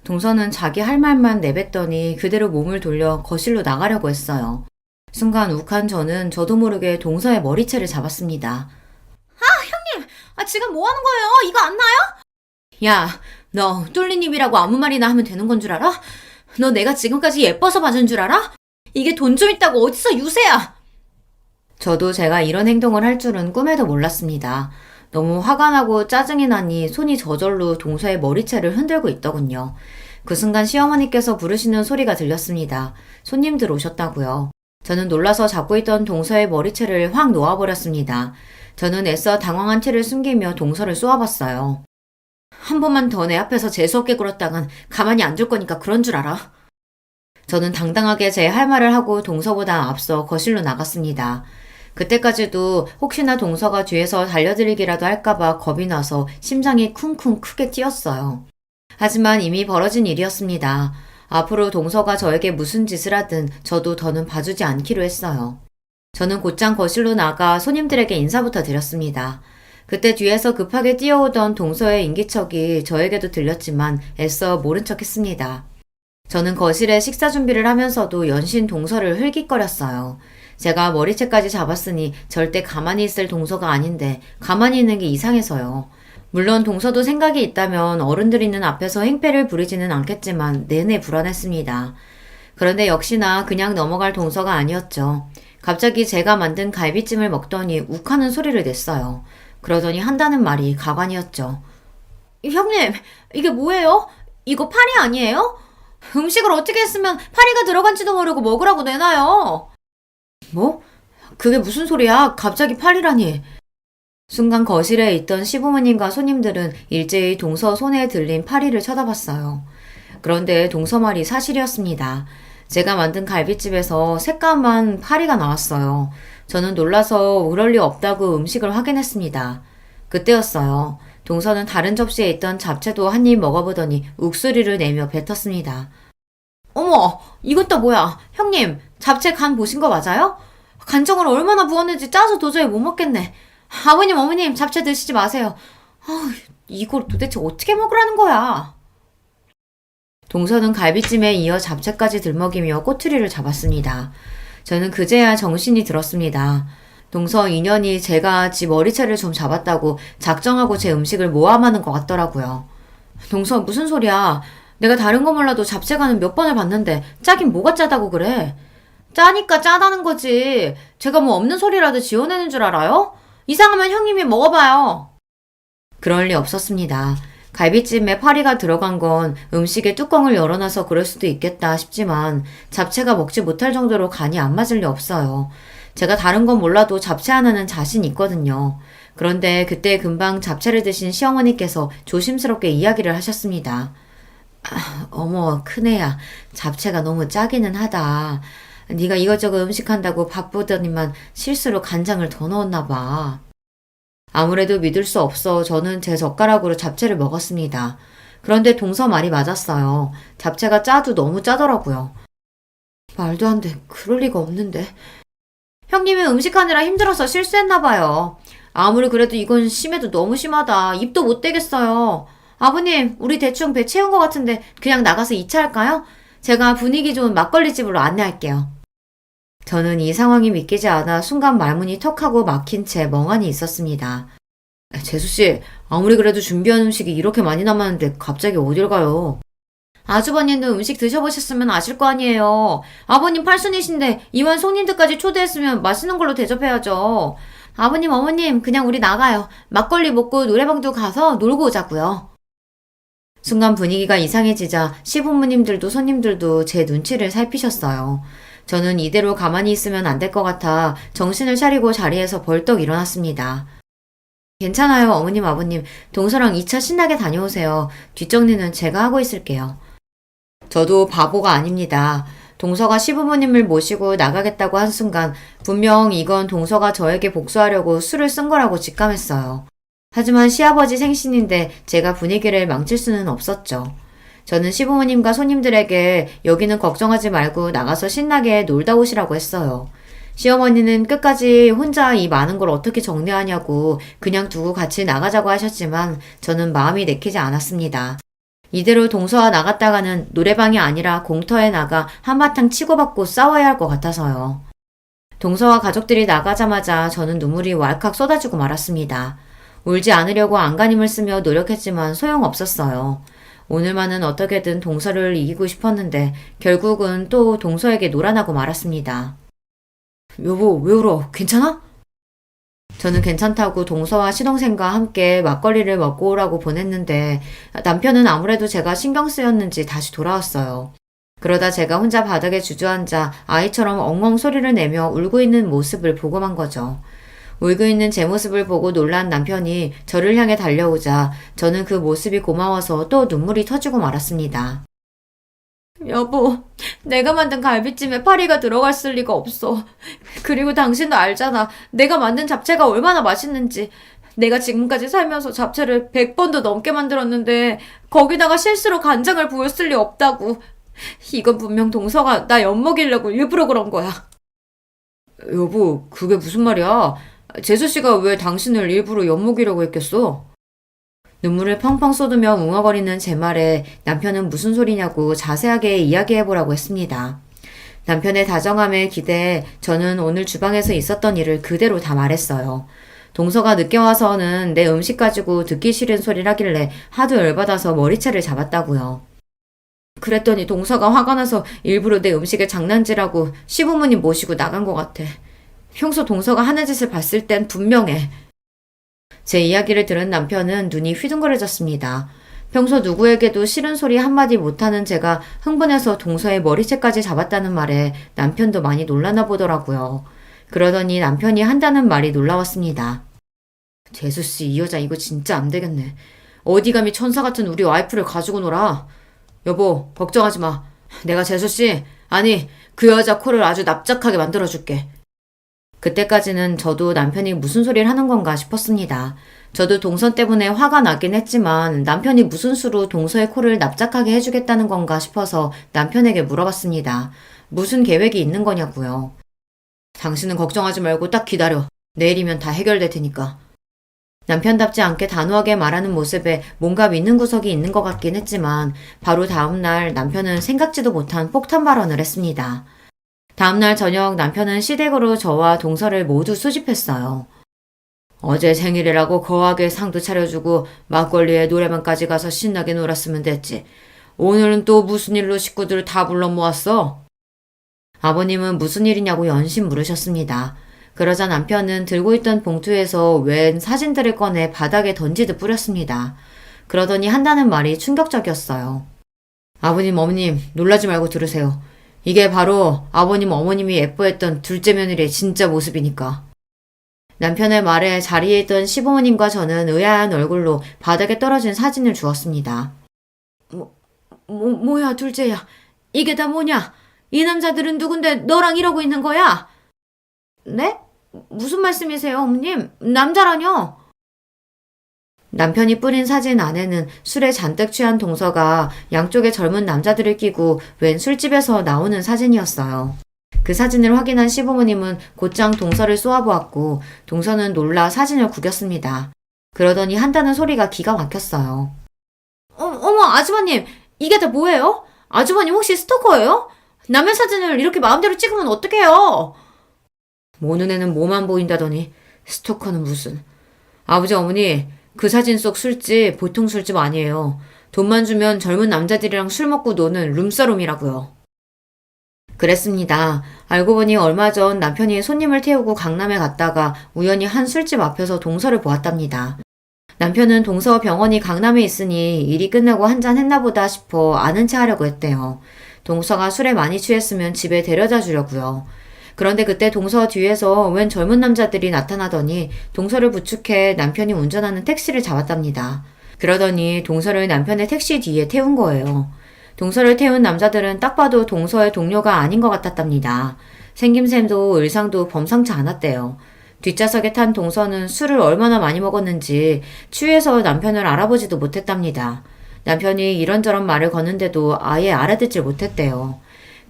동서는 자기 할 말만 내뱉더니 그대로 몸을 돌려 거실로 나가려고 했어요. 순간 욱한 저는 저도 모르게 동서의 머리채를 잡았습니다. 형님! 지금 뭐 하는 거예요? 이거 안 나요? 야, 너 뚫린 입이라고 아무 말이나 하면 되는 건 줄 알아? 너 내가 지금까지 예뻐서 봐준 줄 알아? 이게 돈 좀 있다고 어디서 유세야! 저도 제가 이런 행동을 할 줄은 꿈에도 몰랐습니다. 너무 화가 나고 짜증이 나니 손이 저절로 동서의 머리채를 흔들고 있더군요. 그 순간 시어머니께서 부르시는 소리가 들렸습니다. 손님들 오셨다고요. 저는 놀라서 잡고 있던 동서의 머리채를 확 놓아버렸습니다. 저는 애써 당황한 티를 숨기며 동서를 쏘아봤어요. 한 번만 더 내 앞에서 재수없게 굴었다간 가만히 안 둘 거니까 그런 줄 알아. 저는 당당하게 제 할 말을 하고 동서보다 앞서 거실로 나갔습니다. 그때까지도 혹시나 동서가 뒤에서 달려들기라도 할까봐 겁이 나서 심장이 쿵쿵 크게 뛰었어요. 하지만 이미 벌어진 일이었습니다. 앞으로 동서가 저에게 무슨 짓을 하든 저도 더는 봐주지 않기로 했어요. 저는 곧장 거실로 나가 손님들에게 인사부터 드렸습니다. 그때 뒤에서 급하게 뛰어오던 동서의 인기척이 저에게도 들렸지만 애써 모른 척 했습니다. 저는 거실에 식사 준비를 하면서도 연신 동서를 흘깃거렸어요. 제가 머리채까지 잡았으니 절대 가만히 있을 동서가 아닌데 가만히 있는 게 이상해서요. 물론 동서도 생각이 있다면 어른들 있는 앞에서 행패를 부리지는 않겠지만 내내 불안했습니다. 그런데 역시나 그냥 넘어갈 동서가 아니었죠. 갑자기 제가 만든 갈비찜을 먹더니 욱하는 소리를 냈어요. 그러더니 한다는 말이 가관이었죠. 형님, 이게 뭐예요? 이거 파리 아니에요? 음식을 어떻게 했으면 파리가 들어간지도 모르고 먹으라고 내놔요. 뭐? 그게 무슨 소리야? 갑자기 파리라니. 순간 거실에 있던 시부모님과 손님들은 일제히 동서 손에 들린 파리를 쳐다봤어요. 그런데 동서 말이 사실이었습니다. 제가 만든 갈비집에서 새까만 파리가 나왔어요. 저는 놀라서 그럴 리 없다고 음식을 확인했습니다. 그때였어요. 동서는 다른 접시에 있던 잡채도 한 입 먹어보더니 욱소리를 내며 뱉었습니다. 어머, 이건 또 뭐야? 형님, 잡채 간 보신 거 맞아요? 간장을 얼마나 부었는지 짜서 도저히 못 먹겠네. 아버님, 어머님, 잡채 드시지 마세요. 이걸 도대체 어떻게 먹으라는 거야? 동서는 갈비찜에 이어 잡채까지 들먹이며 꼬투리를 잡았습니다. 저는 그제야 정신이 들었습니다. 동서 인연이 제가 지 머리채를 좀 잡았다고 작정하고 제 음식을 모함하는 것 같더라고요. 동서 무슨 소리야. 내가 다른 거 몰라도 잡채간은 몇 번을 봤는데 짜긴 뭐가 짜다고 그래. 짜니까 짜다는 거지. 제가 뭐 없는 소리라도 지어내는 줄 알아요? 이상하면 형님이 먹어봐요. 그럴 리 없었습니다. 갈비찜에 파리가 들어간 건 음식의 뚜껑을 열어놔서 그럴 수도 있겠다 싶지만 잡채가 먹지 못할 정도로 간이 안 맞을 리 없어요. 제가 다른 건 몰라도 잡채 하나는 자신 있거든요. 그런데 그때 금방 잡채를 드신 시어머니께서 조심스럽게 이야기를 하셨습니다. 어머, 큰애야. 잡채가 너무 짜기는 하다. 네가 이것저것 음식한다고 바쁘더니만 실수로 간장을 더 넣었나 봐. 아무래도 믿을 수 없어 저는 제 젓가락으로 잡채를 먹었습니다. 그런데 동서 말이 맞았어요. 잡채가 짜도 너무 짜더라고요. 말도 안 돼. 그럴 리가 없는데. 형님이 음식하느라 힘들어서 실수했나 봐요. 아무리 그래도 이건 심해도 너무 심하다. 입도 못 대겠어요. 아버님, 우리 대충 배 채운 것 같은데 그냥 나가서 2차 할까요? 제가 분위기 좋은 막걸리 집으로 안내할게요. 저는 이 상황이 믿기지 않아 순간 말문이 턱하고 막힌 채 멍하니 있었습니다. 재수씨, 아무리 그래도 준비한 음식이 이렇게 많이 남았는데 갑자기 어딜 가요? 아주버님도 음식 드셔보셨으면 아실 거 아니에요. 아버님 팔순이신데 이왕 손님들까지 초대했으면 맛있는 걸로 대접해야죠. 아버님, 어머님, 그냥 우리 나가요. 막걸리 먹고 노래방도 가서 놀고 오자고요. 순간 분위기가 이상해지자 시부모님들도 손님들도 제 눈치를 살피셨어요. 저는 이대로 가만히 있으면 안 될 것 같아 정신을 차리고 자리에서 벌떡 일어났습니다. 괜찮아요, 어머님, 아버님. 동서랑 2차 신나게 다녀오세요. 뒷정리는 제가 하고 있을게요. 저도 바보가 아닙니다. 동서가 시부모님을 모시고 나가겠다고 한 순간 분명 이건 동서가 저에게 복수하려고 술을 쓴 거라고 직감했어요. 하지만 시아버지 생신인데 제가 분위기를 망칠 수는 없었죠. 저는 시부모님과 손님들에게 여기는 걱정하지 말고 나가서 신나게 놀다 오시라고 했어요. 시어머니는 끝까지 혼자 이 많은 걸 어떻게 정리하냐고 그냥 두고 같이 나가자고 하셨지만 저는 마음이 내키지 않았습니다. 이대로 동서와 나갔다가는 노래방이 아니라 공터에 나가 한바탕 치고받고 싸워야 할 것 같아서요. 동서와 가족들이 나가자마자 저는 눈물이 왈칵 쏟아지고 말았습니다. 울지 않으려고 안간힘을 쓰며 노력했지만 소용없었어요. 오늘만은 어떻게든 동서를 이기고 싶었는데 결국은 또 동서에게 놀아나고 말았습니다. 여보, 왜 울어? 괜찮아? 저는 괜찮다고 동서와 시동생과 함께 막걸리를 먹고 오라고 보냈는데 남편은 아무래도 제가 신경 쓰였는지 다시 돌아왔어요. 그러다 제가 혼자 바닥에 주저앉아 아이처럼 엉엉 소리를 내며 울고 있는 모습을 보고만 거죠. 울고 있는 제 모습을 보고 놀란 남편이 저를 향해 달려오자 저는 그 모습이 고마워서 또 눈물이 터지고 말았습니다. 여보, 내가 만든 갈비찜에 파리가 들어갔을 리가 없어. 그리고 당신도 알잖아. 내가 만든 잡채가 얼마나 맛있는지. 내가 지금까지 살면서 잡채를 100번도 넘게 만들었는데 거기다가 실수로 간장을 부었을 리 없다고. 이건 분명 동서가 나 엿먹이려고 일부러 그런 거야. 여보, 그게 무슨 말이야? 재수씨가 왜 당신을 일부러 엿먹이려고 했겠어? 눈물을 펑펑 쏟으며 웅얼거리는 제 말에 남편은 무슨 소리냐고 자세하게 이야기해보라고 했습니다. 남편의 다정함에 기대해 저는 오늘 주방에서 있었던 일을 그대로 다 말했어요. 동서가 늦게 와서는 내 음식 가지고 듣기 싫은 소리를 하길래 하도 열받아서 머리채를 잡았다고요. 그랬더니 동서가 화가 나서 일부러 내 음식에 장난질하고 시부모님 모시고 나간 것 같아. 평소 동서가 하는 짓을 봤을 땐 분명해. 제 이야기를 들은 남편은 눈이 휘둥그레졌습니다. 평소 누구에게도 싫은 소리 한마디 못하는 제가 흥분해서 동서의 머리채까지 잡았다는 말에 남편도 많이 놀라나 보더라고요. 그러더니 남편이 한다는 말이 놀라웠습니다. 재수씨, 이 여자 이거 진짜 안 되겠네. 어디 감히 천사 같은 우리 와이프를 가지고 놀아. 여보, 걱정하지 마. 내가 재수씨, 아니 그 여자 코를 아주 납작하게 만들어줄게. 그때까지는 저도 남편이 무슨 소리를 하는 건가 싶었습니다. 저도 동서 때문에 화가 나긴 했지만 남편이 무슨 수로 동서의 코를 납작하게 해주겠다는 건가 싶어서 남편에게 물어봤습니다. 무슨 계획이 있는 거냐고요. 당신은 걱정하지 말고 딱 기다려. 내일이면 다 해결될 테니까. 남편답지 않게 단호하게 말하는 모습에 뭔가 믿는 구석이 있는 것 같긴 했지만 바로 다음날 남편은 생각지도 못한 폭탄 발언을 했습니다. 다음날 저녁 남편은 시댁으로 저와 동서를 모두 수집했어요. 어제 생일이라고 거하게 상도 차려주고 막걸리에 노래방까지 가서 신나게 놀았으면 됐지. 오늘은 또 무슨 일로 식구들을 다 불러 모았어? 아버님은 무슨 일이냐고 연신 물으셨습니다. 그러자 남편은 들고 있던 봉투에서 웬 사진들을 꺼내 바닥에 던지듯 뿌렸습니다. 그러더니 한다는 말이 충격적이었어요. 아버님, 어머님, 놀라지 말고 들으세요. 이게 바로 아버님, 어머님이 예뻐했던 둘째 며느리의 진짜 모습이니까. 남편의 말에 자리에 있던 시부모님과 저는 의아한 얼굴로 바닥에 떨어진 사진을 주었습니다. 뭐야, 둘째야. 이게 다 뭐냐? 이 남자들은 누군데 너랑 이러고 있는 거야? 네? 무슨 말씀이세요, 어머님? 남자라뇨? 남편이 뿌린 사진 안에는 술에 잔뜩 취한 동서가 양쪽에 젊은 남자들을 끼고 웬 술집에서 나오는 사진이었어요. 그 사진을 확인한 시부모님은 곧장 동서를 쏘아보았고 동서는 놀라 사진을 구겼습니다. 그러더니 한다는 소리가 기가 막혔어요. 어머, 아주버님, 이게 다 뭐예요? 아주버님 혹시 스토커예요? 남의 사진을 이렇게 마음대로 찍으면 어떡해요? 모 눈에는 뭐만 보인다더니 스토커는 무슨. 아버지, 어머니, 그 사진 속 술집 보통 술집 아니에요. 돈만 주면 젊은 남자들이랑 술 먹고 노는 룸사롱이라고요. 그랬습니다. 알고 보니 얼마 전 남편이 손님을 태우고 강남에 갔다가 우연히 한 술집 앞에서 동서를 보았답니다. 남편은 동서 병원이 강남에 있으니 일이 끝나고 한잔 했나 보다 싶어 아는 체 하려고 했대요. 동서가 술에 많이 취했으면 집에 데려다 주려고요. 그런데 그때 동서 뒤에서 웬 젊은 남자들이 나타나더니 동서를 부축해 남편이 운전하는 택시를 잡았답니다. 그러더니 동서를 남편의 택시 뒤에 태운 거예요. 동서를 태운 남자들은 딱 봐도 동서의 동료가 아닌 것 같았답니다. 생김새도 의상도 범상치 않았대요. 뒷좌석에 탄 동서는 술을 얼마나 많이 먹었는지 취해서 남편을 알아보지도 못했답니다. 남편이 이런저런 말을 거는데도 아예 알아듣질 못했대요.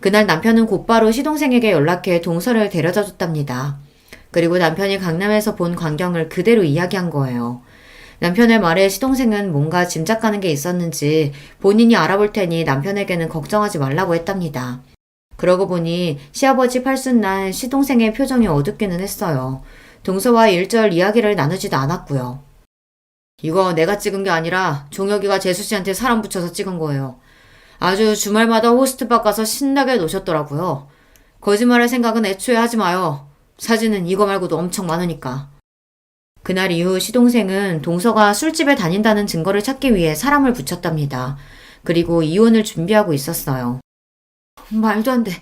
그날 남편은 곧바로 시동생에게 연락해 동서를 데려다 줬답니다. 그리고 남편이 강남에서 본 광경을 그대로 이야기한 거예요. 남편의 말에 시동생은 뭔가 짐작가는 게 있었는지 본인이 알아볼 테니 남편에게는 걱정하지 말라고 했답니다. 그러고 보니 시아버지 팔순날 시동생의 표정이 어둡기는 했어요. 동서와 일절 이야기를 나누지도 않았고요. 이거 내가 찍은 게 아니라 종혁이가 재수씨한테 사람 붙여서 찍은 거예요. 아주 주말마다 호스트바 가서 신나게 노셨더라고요. 거짓말할 생각은 애초에 하지 마요. 사진은 이거 말고도 엄청 많으니까. 그날 이후 시동생은 동서가 술집에 다닌다는 증거를 찾기 위해 사람을 붙였답니다. 그리고 이혼을 준비하고 있었어요. 말도 안 돼.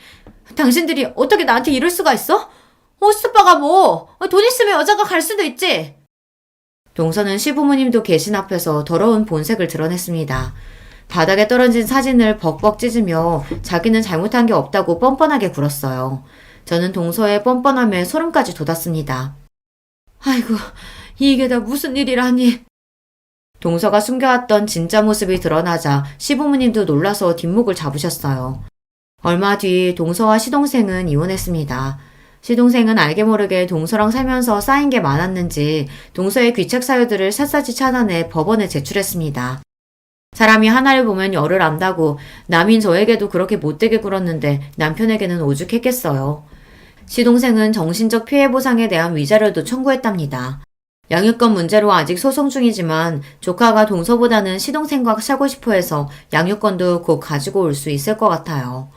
당신들이 어떻게 나한테 이럴 수가 있어? 호스트바가 뭐? 돈 있으면 여자가 갈 수도 있지. 동서는 시부모님도 계신 앞에서 더러운 본색을 드러냈습니다. 바닥에 떨어진 사진을 벅벅 찢으며 자기는 잘못한 게 없다고 뻔뻔하게 굴었어요. 저는 동서의 뻔뻔함에 소름까지 돋았습니다. 아이고, 이게 다 무슨 일이라니. 동서가 숨겨왔던 진짜 모습이 드러나자 시부모님도 놀라서 뒷목을 잡으셨어요. 얼마 뒤 동서와 시동생은 이혼했습니다. 시동생은 알게 모르게 동서랑 살면서 쌓인 게 많았는지 동서의 귀책 사유들을 샅샅이 찾아내 법원에 제출했습니다. 사람이 하나를 보면 열을 안다고 남인 저에게도 그렇게 못되게 굴었는데 남편에게는 오죽했겠어요. 시동생은 정신적 피해 보상에 대한 위자료도 청구했답니다. 양육권 문제로 아직 소송 중이지만 조카가 동서보다는 시동생과 살고 싶어 해서 양육권도 곧 가지고 올 수 있을 것 같아요.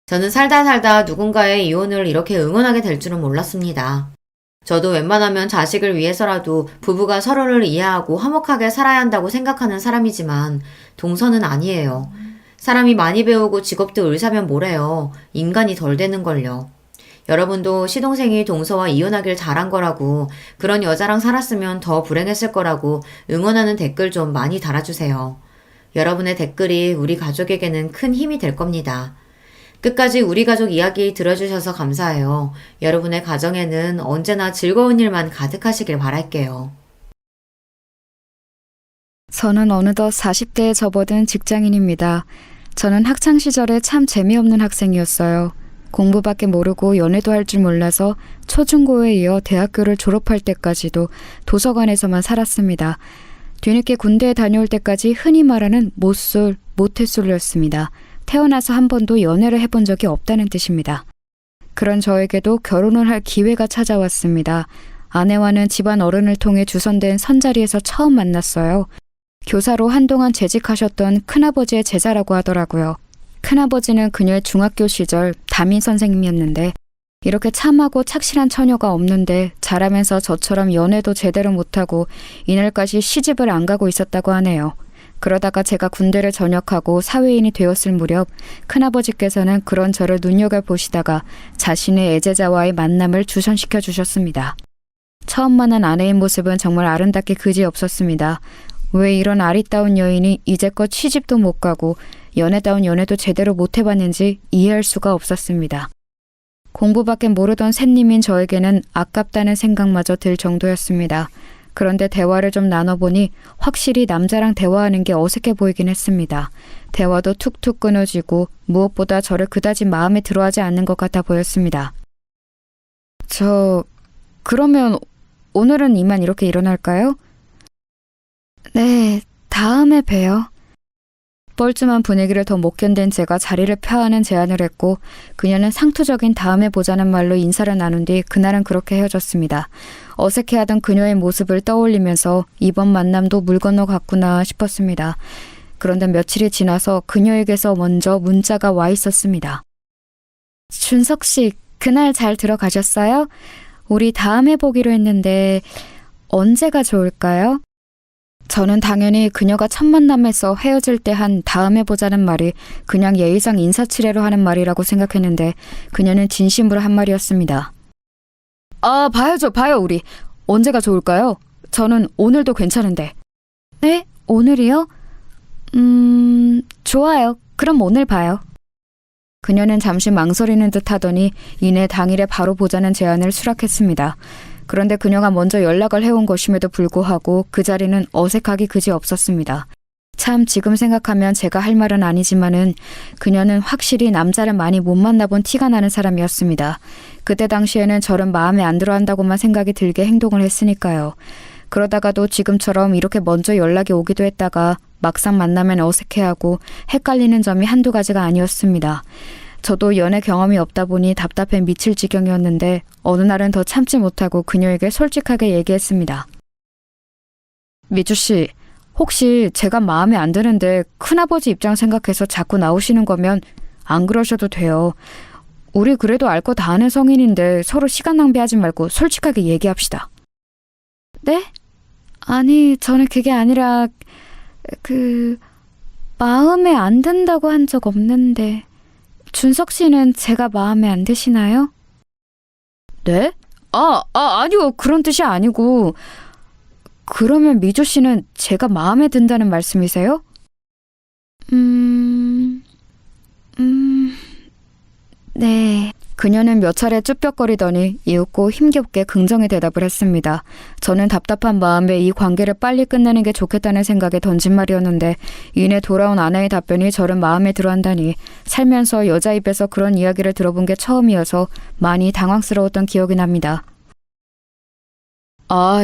저는 살다 누군가의 이혼을 이렇게 응원하게 될 줄은 몰랐습니다. 저도 웬만하면 자식을 위해서라도 부부가 서로를 이해하고 화목하게 살아야 한다고 생각하는 사람이지만 동서는 아니에요. 사람이 많이 배우고 직업도 을사면 뭐래요. 인간이 덜 되는걸요. 여러분도 시동생이 동서와 이혼하길 잘한 거라고 그런 여자랑 살았으면 더 불행했을 거라고 응원하는 댓글 좀 많이 달아주세요. 여러분의 댓글이 우리 가족에게는 큰 힘이 될 겁니다. 끝까지 우리 가족 이야기 들어주셔서 감사해요. 여러분의 가정에는 언제나 즐거운 일만 가득하시길 바랄게요. 저는 어느덧 40대에 접어든 직장인입니다. 저는 학창시절에 참 재미없는 학생이었어요. 공부밖에 모르고 연애도 할 줄 몰라서 초중고에 이어 대학교를 졸업할 때까지도 도서관에서만 살았습니다. 뒤늦게 군대에 다녀올 때까지 흔히 말하는 못쏠, 모태솔로였습니다. 태어나서 한 번도 연애를 해본 적이 없다는 뜻입니다. 그런 저에게도 결혼을 할 기회가 찾아왔습니다. 아내와는 집안 어른을 통해 주선된 선자리에서 처음 만났어요. 교사로 한동안 재직하셨던 큰아버지의 제자라고 하더라고요. 큰아버지는 그녀의 중학교 시절 담임 선생님이었는데 이렇게 참하고 착실한 처녀가 없는데 자라면서 저처럼 연애도 제대로 못하고 이날까지 시집을 안 가고 있었다고 하네요. 그러다가 제가 군대를 전역하고 사회인이 되었을 무렵 큰아버지께서는 그런 저를 눈여겨보시다가 자신의 애제자와의 만남을 주선시켜 주셨습니다. 처음 만난 아내의 모습은 정말 아름답게 그지없었습니다. 왜 이런 아리따운 여인이 이제껏 시집도 못 가고 연애다운 연애도 제대로 못 해봤는지 이해할 수가 없었습니다. 공부밖에 모르던 샌님인 저에게는 아깝다는 생각마저 들 정도였습니다. 그런데 대화를 좀 나눠보니 확실히 남자랑 대화하는 게 어색해 보이긴 했습니다. 대화도 툭툭 끊어지고 무엇보다 저를 그다지 마음에 들어하지 않는 것 같아 보였습니다. 그러면 오늘은 이만 이렇게 일어날까요? 네, 다음에 봬요. 뻘쭘한 분위기를 더 못 견딘 제가 자리를 펴하는 제안을 했고 그녀는 상투적인 다음에 보자는 말로 인사를 나눈 뒤 그날은 그렇게 헤어졌습니다. 어색해하던 그녀의 모습을 떠올리면서 이번 만남도 물 건너갔구나 싶었습니다. 그런데 며칠이 지나서 그녀에게서 먼저 문자가 와 있었습니다. 준석 씨, 그날 잘 들어가셨어요? 우리 다음에 보기로 했는데 언제가 좋을까요? 저는 당연히 그녀가 첫 만남에서 헤어질 때 한 다음에 보자는 말이 그냥 예의상 인사치레로 하는 말이라고 생각했는데 그녀는 진심으로 한 말이었습니다. 아, 봐요 우리. 언제가 좋을까요? 저는 오늘도 괜찮은데. 네? 오늘이요? 좋아요. 그럼 오늘 봐요. 그녀는 잠시 망설이는 듯 하더니 이내 당일에 바로 보자는 제안을 수락했습니다. 그런데 그녀가 먼저 연락을 해온 것임에도 불구하고 그 자리는 어색하기 그지없었습니다. 참 지금 생각하면 제가 할 말은 아니지만은 그녀는 확실히 남자를 많이 못 만나본 티가 나는 사람이었습니다. 그때 당시에는 저를 마음에 안 들어 한다고만 생각이 들게 행동을 했으니까요. 그러다가도 지금처럼 이렇게 먼저 연락이 오기도 했다가 막상 만나면 어색해하고 헷갈리는 점이 한두 가지가 아니었습니다. 저도 연애 경험이 없다 보니 답답해 미칠 지경이었는데 어느 날은 더 참지 못하고 그녀에게 솔직하게 얘기했습니다. 미주씨, 혹시 제가 마음에 안 드는데 큰아버지 입장 생각해서 자꾸 나오시는 거면 안 그러셔도 돼요. 우리 그래도 알 거 다 아는 성인인데 서로 시간 낭비하지 말고 솔직하게 얘기합시다. 네? 아니, 저는 그게 아니라 마음에 안 든다고 한 적 없는데 준석 씨는 제가 마음에 안 드시나요? 네? 아니요. 그런 뜻이 아니고. 그러면 미조 씨는 제가 마음에 든다는 말씀이세요? 네. 그녀는 몇 차례 쭈뼛거리더니 이윽고 힘겹게 긍정의 대답을 했습니다. 저는 답답한 마음에 이 관계를 빨리 끝내는 게 좋겠다는 생각에 던진 말이었는데 이내 돌아온 아내의 답변이 저를 마음에 들어한다니 살면서 여자 입에서 그런 이야기를 들어본 게 처음이어서 많이 당황스러웠던 기억이 납니다.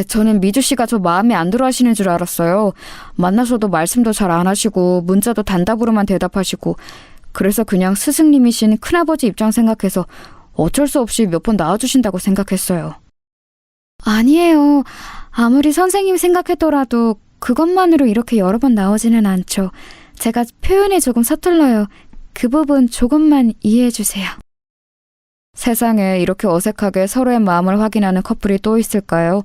저는 미주 씨가 저 마음에 안 들어 하시는 줄 알았어요. 만나서도 말씀도 잘 안 하시고 문자도 단답으로만 대답하시고 그래서 그냥 스승님이신 큰아버지 입장 생각해서 어쩔 수 없이 몇 번 나와주신다고 생각했어요. 아니에요. 아무리 선생님 생각했더라도 그것만으로 이렇게 여러 번 나오지는 않죠. 제가 표현이 조금 서툴러요. 그 부분 조금만 이해해 주세요. 세상에 이렇게 어색하게 서로의 마음을 확인하는 커플이 또 있을까요?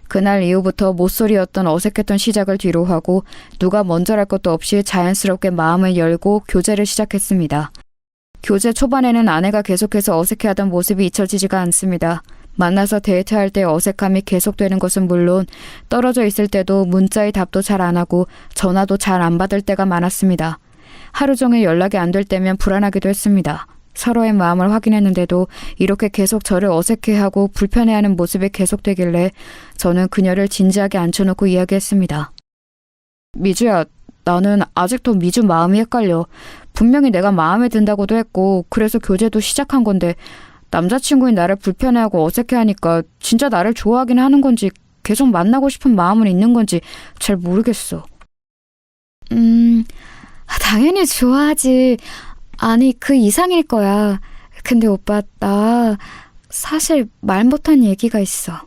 그날 이후부터 모쏠이었던 어색했던 시작을 뒤로 하고 누가 먼저랄 것도 없이 자연스럽게 마음을 열고 교제를 시작했습니다. 교제 초반에는 아내가 계속해서 어색해하던 모습이 잊혀지지가 않습니다. 만나서 데이트할 때 어색함이 계속되는 것은 물론 떨어져 있을 때도 문자의 답도 잘 안 하고 전화도 잘 안 받을 때가 많았습니다. 하루 종일 연락이 안 될 때면 불안하기도 했습니다. 서로의 마음을 확인했는데도 이렇게 계속 저를 어색해하고 불편해하는 모습이 계속되길래 저는 그녀를 진지하게 앉혀놓고 이야기했습니다. 미주야, 나는 아직도 미주 마음이 헷갈려. 분명히 내가 마음에 든다고도 했고 그래서 교제도 시작한 건데 남자친구인 나를 불편해하고 어색해하니까 진짜 나를 좋아하긴 하는 건지 계속 만나고 싶은 마음은 있는 건지 잘 모르겠어. 당연히 좋아하지. 아니, 그 이상일 거야. 근데 오빠, 나 사실 말 못한 얘기가 있어.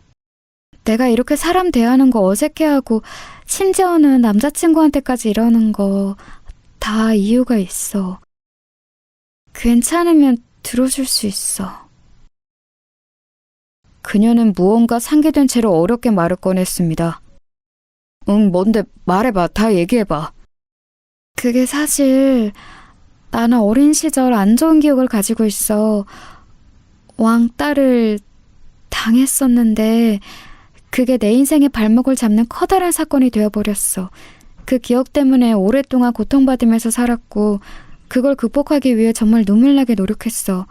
내가 이렇게 사람 대하는 거 어색해하고 심지어는 남자친구한테까지 이러는 거 다 이유가 있어. 괜찮으면 들어줄 수 있어. 그녀는 무언가 상기된 채로 어렵게 말을 꺼냈습니다. 응, 뭔데? 말해봐. 다 얘기해봐. 그게 사실 나는 어린 시절 안 좋은 기억을 가지고 있어. 왕따를 당했었는데 그게 내 인생의 발목을 잡는 커다란 사건이 되어버렸어. 그 기억 때문에 오랫동안 고통받으면서 살았고 그걸 극복하기 위해 정말 눈물나게 노력했어.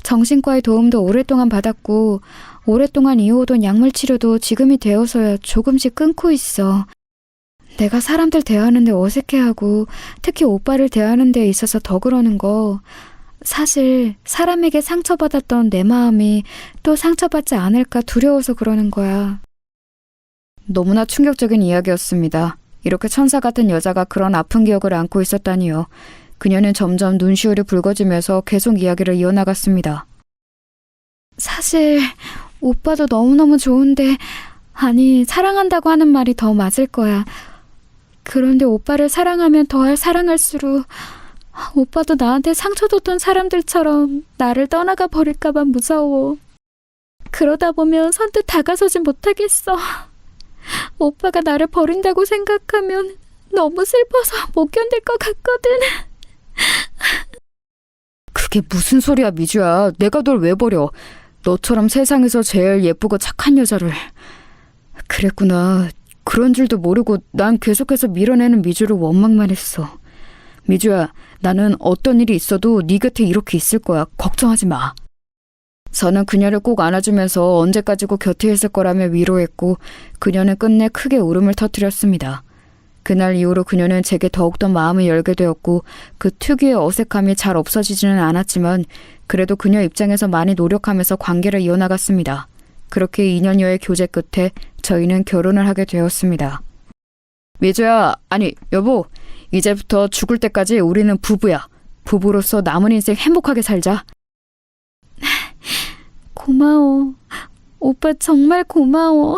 정신과의 도움도 오랫동안 받았고 오랫동안 이어오던 약물 치료도 지금이 되어서야 조금씩 끊고 있어. 내가 사람들 대하는데 어색해하고 특히 오빠를 대하는 데 있어서 더 그러는 거. 사실 사람에게 상처받았던 내 마음이 또 상처받지 않을까 두려워서 그러는 거야. 너무나 충격적인 이야기였습니다. 이렇게 천사 같은 여자가 그런 아픈 기억을 안고 있었다니요. 그녀는 점점 눈시울이 붉어지면서 계속 이야기를 이어나갔습니다. 사실 오빠도 너무너무 좋은데, 아니 사랑한다고 하는 말이 더 맞을 거야. 그런데 오빠를 사랑하면 더할 사랑할수록 오빠도 나한테 상처 줬던 사람들처럼 나를 떠나가 버릴까봐 무서워. 그러다 보면 선뜻 다가서진 못하겠어. 오빠가 나를 버린다고 생각하면 너무 슬퍼서 못 견딜 것 같거든. 그게 무슨 소리야, 미주야. 내가 널 왜 버려. 너처럼 세상에서 제일 예쁘고 착한 여자를. 그랬구나. 그런 줄도 모르고 난 계속해서 밀어내는 미주를 원망만 했어. 미주야, 나는 어떤 일이 있어도 네 곁에 이렇게 있을 거야. 걱정하지 마. 저는 그녀를 꼭 안아주면서 언제까지고 곁에 있을 거라며 위로했고 그녀는 끝내 크게 울음을 터뜨렸습니다. 그날 이후로 그녀는 제게 더욱더 마음을 열게 되었고 그 특유의 어색함이 잘 없어지지는 않았지만 그래도 그녀 입장에서 많이 노력하면서 관계를 이어나갔습니다. 그렇게 2년여의 교제 끝에 저희는 결혼을 하게 되었습니다. 미주야, 아니 여보, 이제부터 죽을 때까지 우리는 부부야. 부부로서 남은 인생 행복하게 살자. 고마워. 오빠 정말 고마워.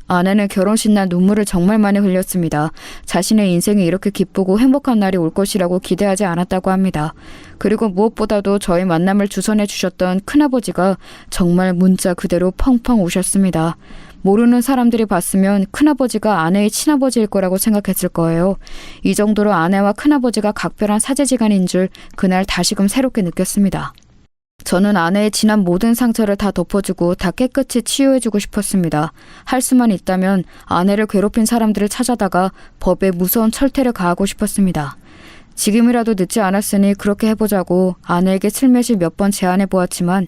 아내는 결혼식 날 눈물을 정말 많이 흘렸습니다. 자신의 인생이 이렇게 기쁘고 행복한 날이 올 것이라고 기대하지 않았다고 합니다. 그리고 무엇보다도 저희 만남을 주선해 주셨던 큰아버지가 정말 문자 그대로 펑펑 우셨습니다. 모르는 사람들이 봤으면 큰아버지가 아내의 친아버지일 거라고 생각했을 거예요. 이 정도로 아내와 큰아버지가 각별한 사제지간인 줄 그날 다시금 새롭게 느꼈습니다. 저는 아내의 지난 모든 상처를 다 덮어주고 다 깨끗이 치유해주고 싶었습니다. 할 수만 있다면 아내를 괴롭힌 사람들을 찾아다가 법에 무서운 철퇴를 가하고 싶었습니다. 지금이라도 늦지 않았으니 그렇게 해보자고 아내에게 슬며시 몇 번 제안해보았지만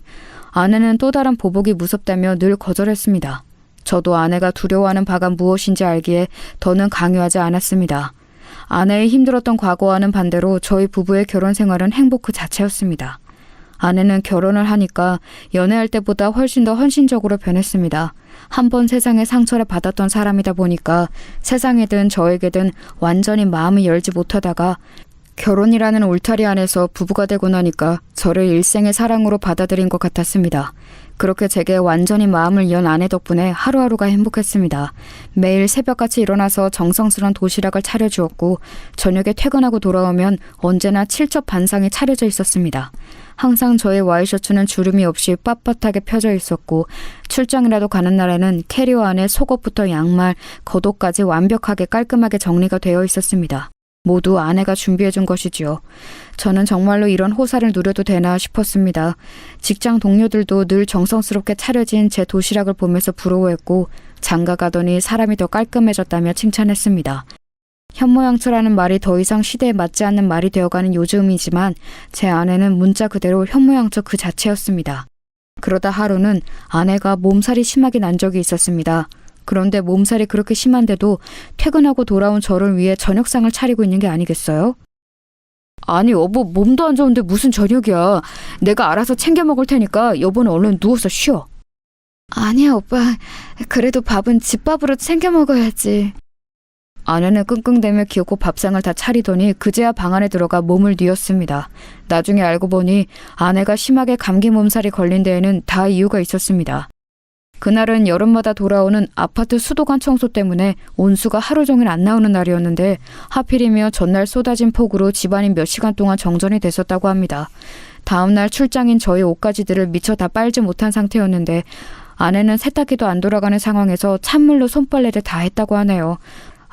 아내는 또 다른 보복이 무섭다며 늘 거절했습니다. 저도 아내가 두려워하는 바가 무엇인지 알기에 더는 강요하지 않았습니다. 아내의 힘들었던 과거와는 반대로 저희 부부의 결혼 생활은 행복 그 자체였습니다. 아내는 결혼을 하니까 연애할 때보다 훨씬 더 헌신적으로 변했습니다. 한 번 세상에 상처를 받았던 사람이다 보니까 세상에든 저에게든 완전히 마음을 열지 못하다가 결혼이라는 울타리 안에서 부부가 되고 나니까 저를 일생의 사랑으로 받아들인 것 같았습니다. 그렇게 제게 완전히 마음을 연 아내 덕분에 하루하루가 행복했습니다. 매일 새벽같이 일어나서 정성스러운 도시락을 차려주었고 저녁에 퇴근하고 돌아오면 언제나 칠첩 반상이 차려져 있었습니다. 항상 저의 와이셔츠는 주름이 없이 빳빳하게 펴져 있었고 출장이라도 가는 날에는 캐리어 안에 속옷부터 양말, 겉옷까지 완벽하게 깔끔하게 정리가 되어 있었습니다. 모두 아내가 준비해준 것이지요. 저는 정말로 이런 호사를 누려도 되나 싶었습니다. 직장 동료들도 늘 정성스럽게 차려진 제 도시락을 보면서 부러워했고 장가가더니 사람이 더 깔끔해졌다며 칭찬했습니다. 현모양처라는 말이 더 이상 시대에 맞지 않는 말이 되어가는 요즘이지만 제 아내는 문자 그대로 현모양처 그 자체였습니다. 그러다 하루는 아내가 몸살이 심하게 난 적이 있었습니다. 그런데 몸살이 그렇게 심한데도 퇴근하고 돌아온 저를 위해 저녁상을 차리고 있는 게 아니겠어요? 아니 여보, 몸도 안 좋은데 무슨 저녁이야. 내가 알아서 챙겨 먹을 테니까 여보는 얼른 누워서 쉬어. 아니야 오빠, 그래도 밥은 집밥으로 챙겨 먹어야지. 아내는 끙끙대며 기어코 밥상을 다 차리더니 그제야 방 안에 들어가 몸을 뉘었습니다. 나중에 알고 보니 아내가 심하게 감기 몸살이 걸린 데에는 다 이유가 있었습니다. 그날은 여름마다 돌아오는 아파트 수도관 청소 때문에 온수가 하루 종일 안 나오는 날이었는데 하필이며 전날 쏟아진 폭우로 집안이 몇 시간 동안 정전이 됐었다고 합니다. 다음날 출장인 저희 옷가지들을 미처 다 빨지 못한 상태였는데 아내는 세탁기도 안 돌아가는 상황에서 찬물로 손빨래를 다 했다고 하네요.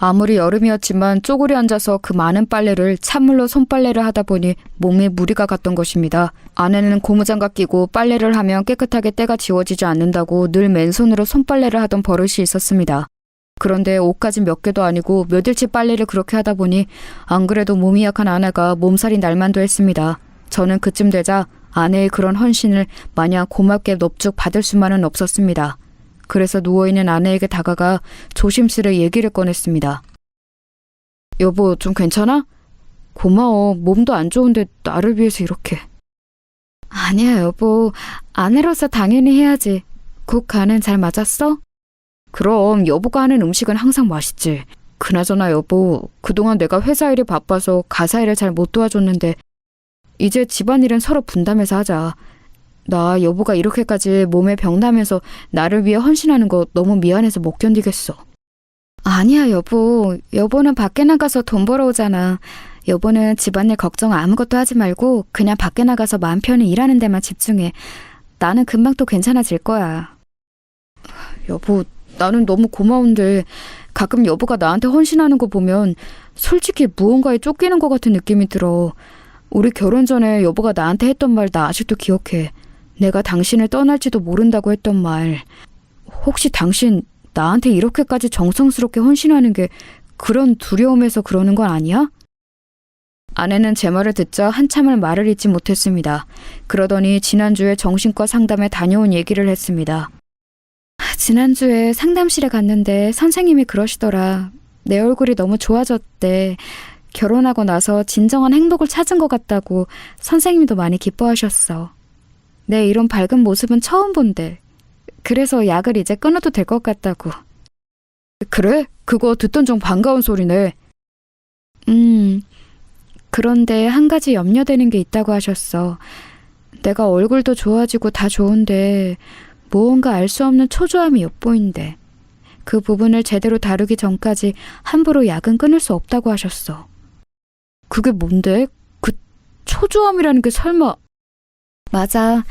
아무리 여름이었지만 쪼그려 앉아서 그 많은 빨래를 찬물로 손빨래를 하다 보니 몸에 무리가 갔던 것입니다. 아내는 고무장갑 끼고 빨래를 하면 깨끗하게 때가 지워지지 않는다고 늘 맨손으로 손빨래를 하던 버릇이 있었습니다. 그런데 옷까지 몇 개도 아니고 며칠치 빨래를 그렇게 하다 보니 안 그래도 몸이 약한 아내가 몸살이 날만도 했습니다. 저는 그쯤 되자 아내의 그런 헌신을 마냥 고맙게 넙죽 받을 수만은 없었습니다. 그래서 누워있는 아내에게 다가가 조심스레 얘기를 꺼냈습니다. 여보, 좀 괜찮아? 고마워. 몸도 안 좋은데 나를 위해서 이렇게. 아니야, 여보. 아내로서 당연히 해야지. 국 간은 잘 맞았어? 그럼 여보가 하는 음식은 항상 맛있지. 그나저나 여보, 그동안 내가 회사 일이 바빠서 가사 일을 잘 못 도와줬는데 이제 집안일은 서로 분담해서 하자. 나 여보가 이렇게까지 몸에 병나면서 나를 위해 헌신하는 거 너무 미안해서 못 견디겠어. 아니야, 여보. 여보는 밖에 나가서 돈 벌어오잖아. 여보는 집안일 걱정 아무것도 하지 말고 그냥 밖에 나가서 마음 편히 일하는 데만 집중해. 나는 금방 또 괜찮아질 거야. 여보, 나는 너무 고마운데 가끔 여보가 나한테 헌신하는 거 보면 솔직히 무언가에 쫓기는 것 같은 느낌이 들어. 우리 결혼 전에 여보가 나한테 했던 말 나 아직도 기억해. 내가 당신을 떠날지도 모른다고 했던 말. 혹시 당신 나한테 이렇게까지 정성스럽게 헌신하는 게 그런 두려움에서 그러는 건 아니야? 아내는 제 말을 듣자 한참을 말을 잇지 못했습니다. 그러더니 지난주에 정신과 상담에 다녀온 얘기를 했습니다. 지난주에 상담실에 갔는데 선생님이 그러시더라. 내 얼굴이 너무 좋아졌대. 결혼하고 나서 진정한 행복을 찾은 것 같다고 선생님도 많이 기뻐하셨어. 내 이런 밝은 모습은 처음 본대. 그래서 약을 이제 끊어도 될 것 같다고. 그래? 그거 듣던 중 반가운 소리네. 그런데 한 가지 염려되는 게 있다고 하셨어. 내가 얼굴도 좋아지고 다 좋은데 무언가 알 수 없는 초조함이 엿보인대. 그 부분을 제대로 다루기 전까지 함부로 약은 끊을 수 없다고 하셨어. 그게 뭔데? 그 초조함이라는 게 설마... 맞아.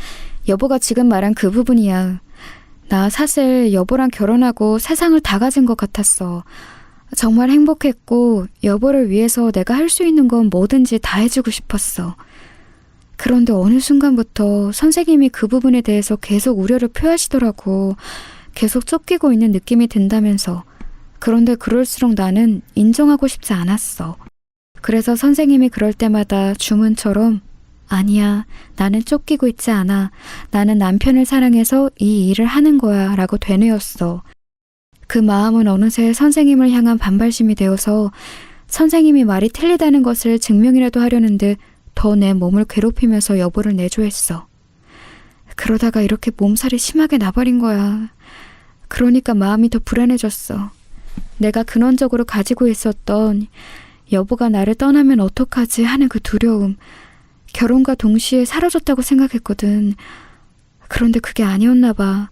여보가 지금 말한 그 부분이야. 나 사실 여보랑 결혼하고 세상을 다 가진 것 같았어. 정말 행복했고 여보를 위해서 내가 할 수 있는 건 뭐든지 다 해주고 싶었어. 그런데 어느 순간부터 선생님이 그 부분에 대해서 계속 우려를 표하시더라고. 계속 쫓기고 있는 느낌이 든다면서. 그런데 그럴수록 나는 인정하고 싶지 않았어. 그래서 선생님이 그럴 때마다 주문처럼 아니야, 나는 쫓기고 있지 않아. 나는 남편을 사랑해서 이 일을 하는 거야 라고 되뇌었어. 그 마음은 어느새 선생님을 향한 반발심이 되어서 선생님이 말이 틀리다는 것을 증명이라도 하려는 듯 더 내 몸을 괴롭히면서 여보를 내조했어. 그러다가 이렇게 몸살이 심하게 나버린 거야. 그러니까 마음이 더 불안해졌어. 내가 근원적으로 가지고 있었던 여보가 나를 떠나면 어떡하지 하는 그 두려움. 결혼과 동시에 사라졌다고 생각했거든. 그런데 그게 아니었나 봐.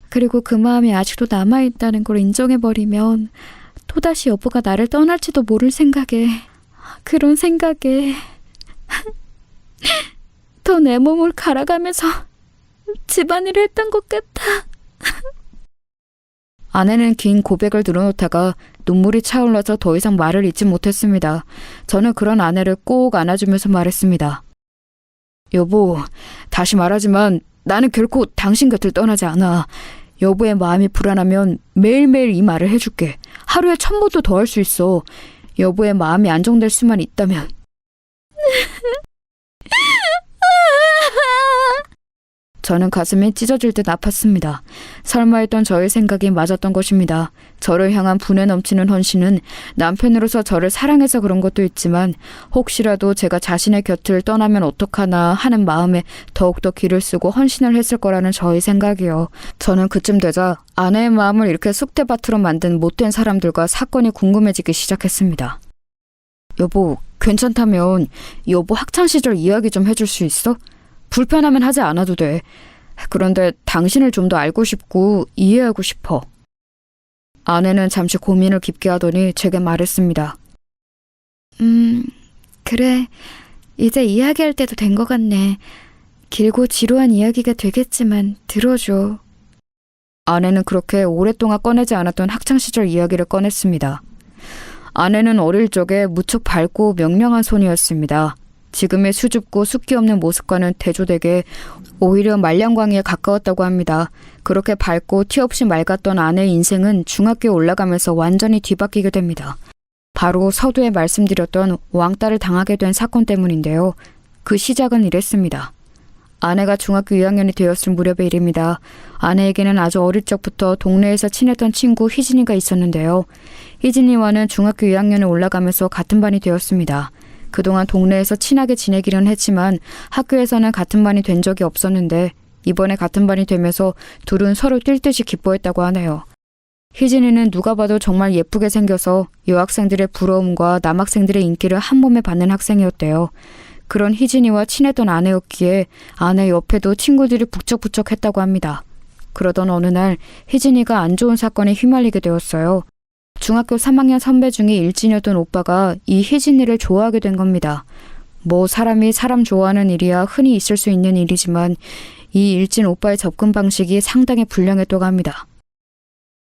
그리고 그 마음이 아직도 남아있다는 걸 인정해버리면 또다시 여보가 나를 떠날지도 모를 생각에, 그런 생각에 더 내 몸을 갈아가면서 집안일을 했던 것 같아. 아내는 긴 고백을 늘어놓다가 눈물이 차올라서 더 이상 말을 잇지 못했습니다. 저는 그런 아내를 꼭 안아주면서 말했습니다. 여보, 다시 말하지만 나는 결코 당신 곁을 떠나지 않아. 여보의 마음이 불안하면 매일매일 이 말을 해줄게. 하루에 1000번도 더 할 수 있어. 여보의 마음이 안정될 수만 있다면. 저는 가슴이 찢어질 듯 아팠습니다. 설마 했던 저의 생각이 맞았던 것입니다. 저를 향한 분에 넘치는 헌신은 남편으로서 저를 사랑해서 그런 것도 있지만 혹시라도 제가 자신의 곁을 떠나면 어떡하나 하는 마음에 더욱더 기를 쓰고 헌신을 했을 거라는 저의 생각이요. 저는 그쯤 되자 아내의 마음을 이렇게 쑥대밭으로 만든 못된 사람들과 사건이 궁금해지기 시작했습니다. 여보, 괜찮다면 여보 학창시절 이야기 좀 해줄 수 있어? 불편하면 하지 않아도 돼. 그런데 당신을 좀 더 알고 싶고 이해하고 싶어. 아내는 잠시 고민을 깊게 하더니 제게 말했습니다. 그래. 이제 이야기할 때도 된 것 같네. 길고 지루한 이야기가 되겠지만 들어줘. 아내는 그렇게 오랫동안 꺼내지 않았던 학창시절 이야기를 꺼냈습니다. 아내는 어릴 적에 무척 밝고 명랑한 소녀였습니다. 지금의 수줍고 숫기 없는 모습과는 대조되게 오히려 말량광이에 가까웠다고 합니다. 그렇게 밝고 티 없이 맑았던 아내의 인생은 중학교에 올라가면서 완전히 뒤바뀌게 됩니다. 바로 서두에 말씀드렸던 왕따를 당하게 된 사건 때문인데요. 그 시작은 이랬습니다. 아내가 중학교 2학년이 되었을 무렵의 일입니다. 아내에게는 아주 어릴 적부터 동네에서 친했던 친구 희진이가 있었는데요. 희진이와는 중학교 2학년에 올라가면서 같은 반이 되었습니다. 그동안 동네에서 친하게 지내기는 했지만 학교에서는 같은 반이 된 적이 없었는데 이번에 같은 반이 되면서 둘은 서로 뛸 듯이 기뻐했다고 하네요. 희진이는 누가 봐도 정말 예쁘게 생겨서 여학생들의 부러움과 남학생들의 인기를 한 몸에 받는 학생이었대요. 그런 희진이와 친했던 아내였기에 아내 옆에도 친구들이 북적북적했다고 합니다. 그러던 어느 날 희진이가 안 좋은 사건에 휘말리게 되었어요. 중학교 3학년 선배 중에 일진이었던 오빠가 이 희진이를 좋아하게 된 겁니다. 뭐 사람이 사람 좋아하는 일이야 흔히 있을 수 있는 일이지만 이 일진 오빠의 접근 방식이 상당히 불량했다고 합니다.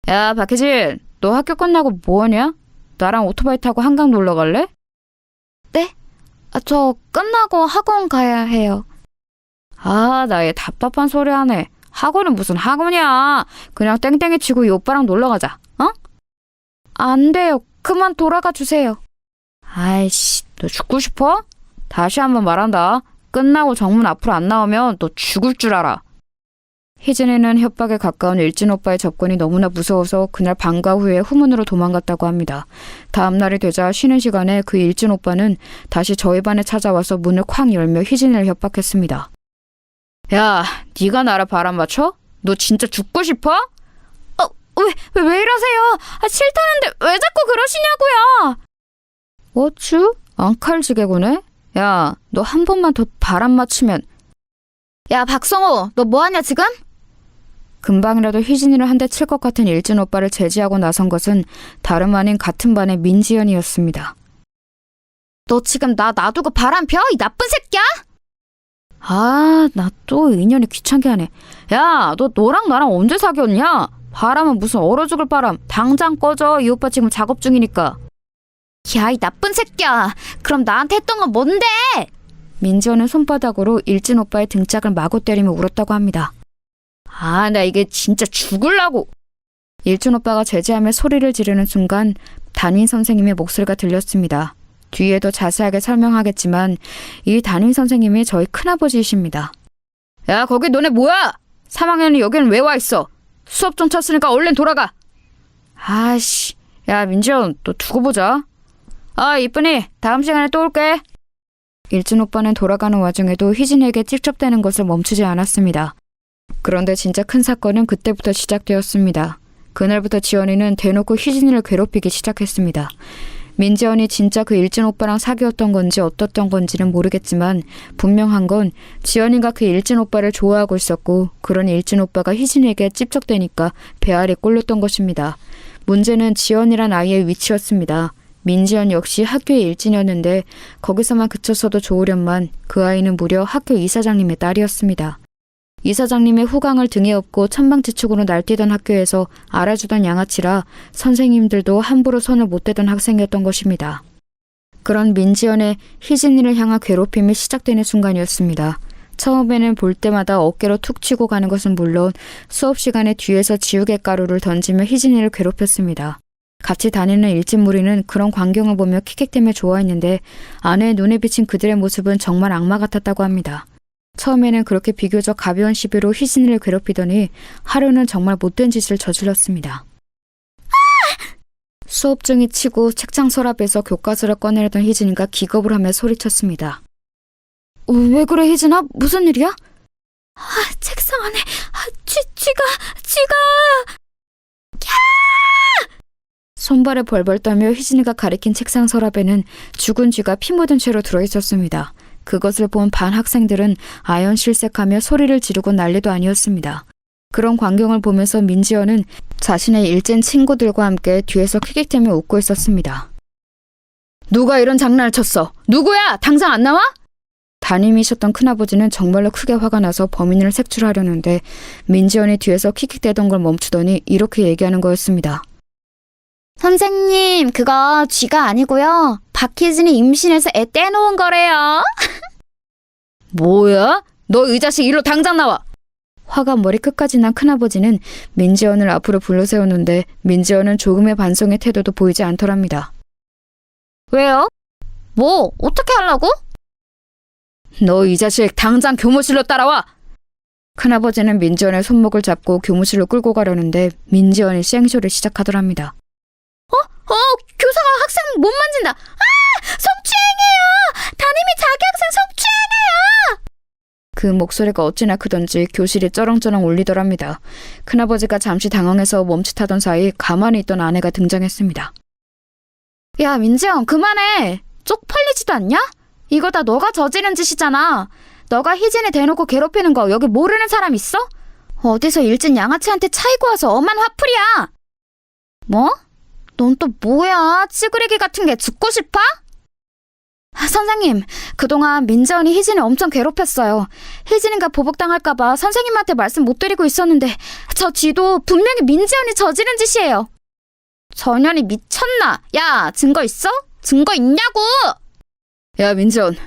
야, 박혜진, 너 학교 끝나고 뭐하냐? 나랑 오토바이 타고 한강 놀러 갈래? 네? 저 끝나고 학원 가야 해요. 아, 나 얘 답답한 소리 하네. 학원은 무슨 학원이야. 그냥 땡땡이 치고 이 오빠랑 놀러 가자. 어? 안 돼요. 그만 돌아가 주세요. 아이씨, 너 죽고 싶어? 다시 한번 말한다. 끝나고 정문 앞으로 안 나오면 너 죽을 줄 알아. 희진이는 협박에 가까운 일진 오빠의 접근이 너무나 무서워서 그날 방과 후에 후문으로 도망갔다고 합니다. 다음 날이 되자 쉬는 시간에 그 일진 오빠는 다시 저희 반에 찾아와서 문을 쾅 열며 희진이를 협박했습니다. 야, 네가 나를 바람 맞춰? 너 진짜 죽고 싶어? 왜 이러세요? 싫다는데 왜 자꾸 그러시냐고요? 어쭈? 앙칼지게구네? 야, 너 한 번만 더 바람 맞추면. 야, 박성호, 너 뭐하냐 지금? 금방이라도 희진이를 한 대 칠 것 같은 일진 오빠를 제지하고 나선 것은 다름 아닌 같은 반의 민지연이었습니다. 너 지금 나 놔두고 바람 펴? 이 나쁜 새끼야? 아, 나 또 인연이 귀찮게 하네. 야, 너 너랑 나랑 언제 사귀었냐? 바람은 무슨 얼어 죽을 바람. 당장 꺼져. 이 오빠 지금 작업 중이니까. 야, 이 나쁜 새끼야. 그럼 나한테 했던 건 뭔데? 민지연은 손바닥으로 일진 오빠의 등짝을 마구 때리며 울었다고 합니다. 아, 나 이게 진짜 죽을라고. 일진 오빠가 제지하며 소리를 지르는 순간 담임 선생님의 목소리가 들렸습니다. 뒤에 더 자세하게 설명하겠지만 이 담임 선생님이 저희 큰아버지이십니다. 야, 거기 너네 뭐야? 3학년이 여기는 왜 와 있어? 수업 좀 쳤으니까 얼른 돌아가. 아씨, 야 민지연, 또 두고 보자. 아, 이쁜이, 다음 시간에 또 올게. 일진 오빠는 돌아가는 와중에도 희진에게 찝쩍대는 것을 멈추지 않았습니다. 그런데 진짜 큰 사건은 그때부터 시작되었습니다. 그날부터 지연이는 대놓고 희진이를 괴롭히기 시작했습니다. 민지연이 진짜 그 일진 오빠랑 사귀었던 건지 어떻던 건지는 모르겠지만 분명한 건 지연이가 그 일진 오빠를 좋아하고 있었고 그런 일진 오빠가 희진에게 찝쩍대니까 배알이 꼴렸던 것입니다. 문제는 지연이란 아이의 위치였습니다. 민지연 역시 학교의 일진이었는데 거기서만 그쳤어도 좋으련만 그 아이는 무려 학교 이사장님의 딸이었습니다. 이사장님의 후광을 등에 업고 천방지축으로 날뛰던 학교에서 알아주던 양아치라 선생님들도 함부로 손을 못 대던 학생이었던 것입니다. 그런 민지연의 희진이를 향한 괴롭힘이 시작되는 순간이었습니다. 처음에는 볼 때마다 어깨로 툭 치고 가는 것은 물론 수업 시간에 뒤에서 지우개 가루를 던지며 희진이를 괴롭혔습니다. 같이 다니는 일진 무리는 그런 광경을 보며 킥킥대며 좋아했는데 아내의 눈에 비친 그들의 모습은 정말 악마 같았다고 합니다. 처음에는 그렇게 비교적 가벼운 시비로 희진이를 괴롭히더니 하루는 정말 못된 짓을 저질렀습니다. 수업 중이 치고 책장 서랍에서 교과서를 꺼내려던 희진이가 기겁을 하며 소리쳤습니다. 왜 그래 희진아? 무슨 일이야? 책상 안에 쥐가 손발에 벌벌 떨며 희진이가 가리킨 책상 서랍에는 죽은 쥐가 피 묻은 채로 들어있었습니다. 그것을 본 반 학생들은 아연실색하며 소리를 지르고 난리도 아니었습니다. 그런 광경을 보면서 민지연은 자신의 일진 친구들과 함께 뒤에서 킥킥대며 웃고 있었습니다. 누가 이런 장난을 쳤어? 누구야? 당장 안 나와? 담임이셨던 큰아버지는 정말로 크게 화가 나서 범인을 색출하려는데 민지연이 뒤에서 킥킥대던 걸 멈추더니 이렇게 얘기하는 거였습니다. 선생님, 그거 쥐가 아니고요. 박희진이 임신해서 애 떼놓은 거래요. 뭐야? 너 이 자식 일로 당장 나와! 화가 머리끝까지 난 큰아버지는 민지연을 앞으로 불러세웠는데 민지연은 조금의 반성의 태도도 보이지 않더랍니다. 왜요? 뭐, 어떻게 하려고? 너 이 자식 당장 교무실로 따라와! 큰아버지는 민지연의 손목을 잡고 교무실로 끌고 가려는데 민지연이 쌩쇼를 시작하더랍니다. 교사가 학생 못 만진다. 성추행이에요. 담임이 자기 학생 성추행해요. 그 목소리가 어찌나 크던지 교실이 쩌렁쩌렁 울리더랍니다. 큰아버지가 잠시 당황해서 멈칫하던 사이 가만히 있던 아내가 등장했습니다. 야, 민지영, 그만해. 쪽팔리지도 않냐? 이거 다 너가 저지른 짓이잖아. 너가 희진이 대놓고 괴롭히는 거 여기 모르는 사람 있어? 어디서 일진 양아치한테 차이고 와서 엄한 화풀이야. 뭐? 넌 또 뭐야? 찌그레기 같은 게 죽고 싶어? 선생님, 그동안 민지연이 희진을 엄청 괴롭혔어요. 희진이가 보복당할까봐 선생님한테 말씀 못 드리고 있었는데 저 쥐도 분명히 민지연이 저지른 짓이에요. 전현이 미쳤나? 야, 증거 있어? 증거 있냐고! 야, 민지연,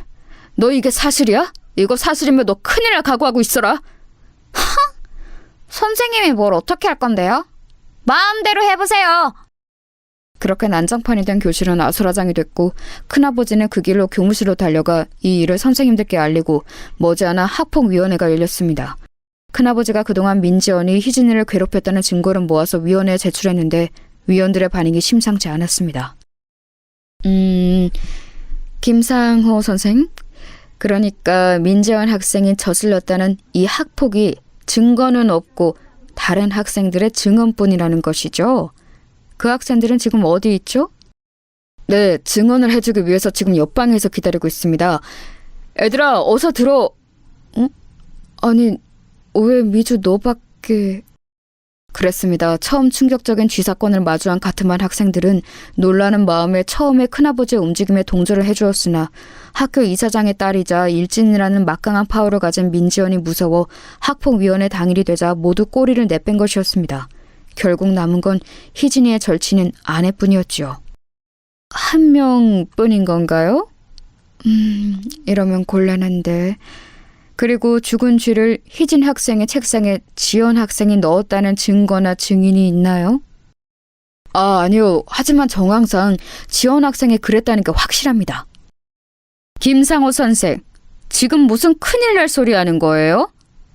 너 이게 사실이야? 이거 사실이면 너 큰일 날 각오하고 있어라. 선생님이 뭘 어떻게 할 건데요? 마음대로 해보세요. 그렇게 난장판이 된 교실은 아수라장이 됐고 큰아버지는 그 길로 교무실로 달려가 이 일을 선생님들께 알리고 머지않아 학폭위원회가 열렸습니다. 큰아버지가 그동안 민지연이 희진이를 괴롭혔다는 증거를 모아서 위원회에 제출했는데 위원들의 반응이 심상치 않았습니다. 김상호 선생? 그러니까 민지연 학생이 저질렀다는 이 학폭이 증거는 없고 다른 학생들의 증언뿐이라는 것이죠? 그 학생들은 지금 어디 있죠? 네, 증언을 해주기 위해서 지금 옆방에서 기다리고 있습니다. 애들아, 어서 들어. 아니, 왜 미주 너밖에... 그랬습니다. 처음 충격적인 쥐사건을 마주한 같은 학생들은 놀라는 마음에 처음에 큰아버지의 움직임에 동조를 해주었으나 학교 이사장의 딸이자 일진이라는 막강한 파워를 가진 민지연이 무서워 학폭위원회 당일이 되자 모두 꼬리를 내뺀 것이었습니다. 결국 남은 건 희진이의 절친인 아내뿐이었지요. 한 명뿐인 건가요? 이러면 곤란한데... 그리고 죽은 쥐를 희진 학생의 책상에 지연 학생이 넣었다는 증거나 증인이 있나요? 아니요. 하지만 정황상 지연 학생이 그랬다는 게 확실합니다. 김상호 선생, 지금 무슨 큰일 날 소리 하는 거예요?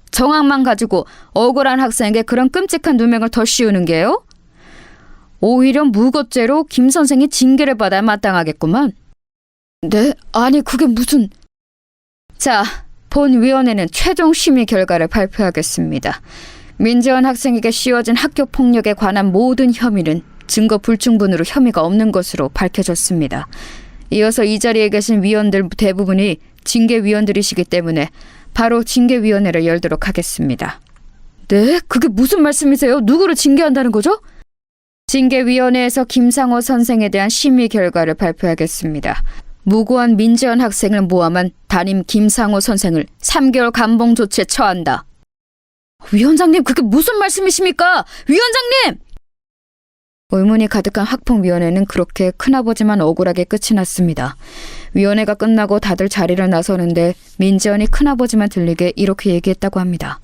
정황만 가지고 억울한 학생에게 그런 끔찍한 누명을 더 씌우는 게요? 오히려 무고죄로 김 선생이 징계를 받아야 마땅하겠구만. 네? 아니 그게 무슨... 자... 본위원회는 최종 심의 결과를 발표하겠습니다. 민지연 학생에게 씌워진 학교 폭력에 관한 모든 혐의는 증거 불충분으로 혐의가 없는 것으로 밝혀졌습니다. 이어서 이 자리에 계신 위원들 대부분이 징계위원들이시기 때문에 바로 징계위원회를 열도록 하겠습니다. 네? 그게 무슨 말씀이세요? 누구를 징계한다는 거죠? 징계위원회에서 김상호 선생에 대한 심의 결과를 발표하겠습니다. 무고한 민지연 학생을 모함한 담임 김상호 선생을 3개월 감봉 조치에 처한다. 위원장님, 그게 무슨 말씀이십니까? 위원장님! 의문이 가득한 학폭위원회는 그렇게 큰아버지만 억울하게 끝이 났습니다. 위원회가 끝나고 다들 자리를 나서는데 민지연이 큰아버지만 들리게 이렇게 얘기했다고 합니다.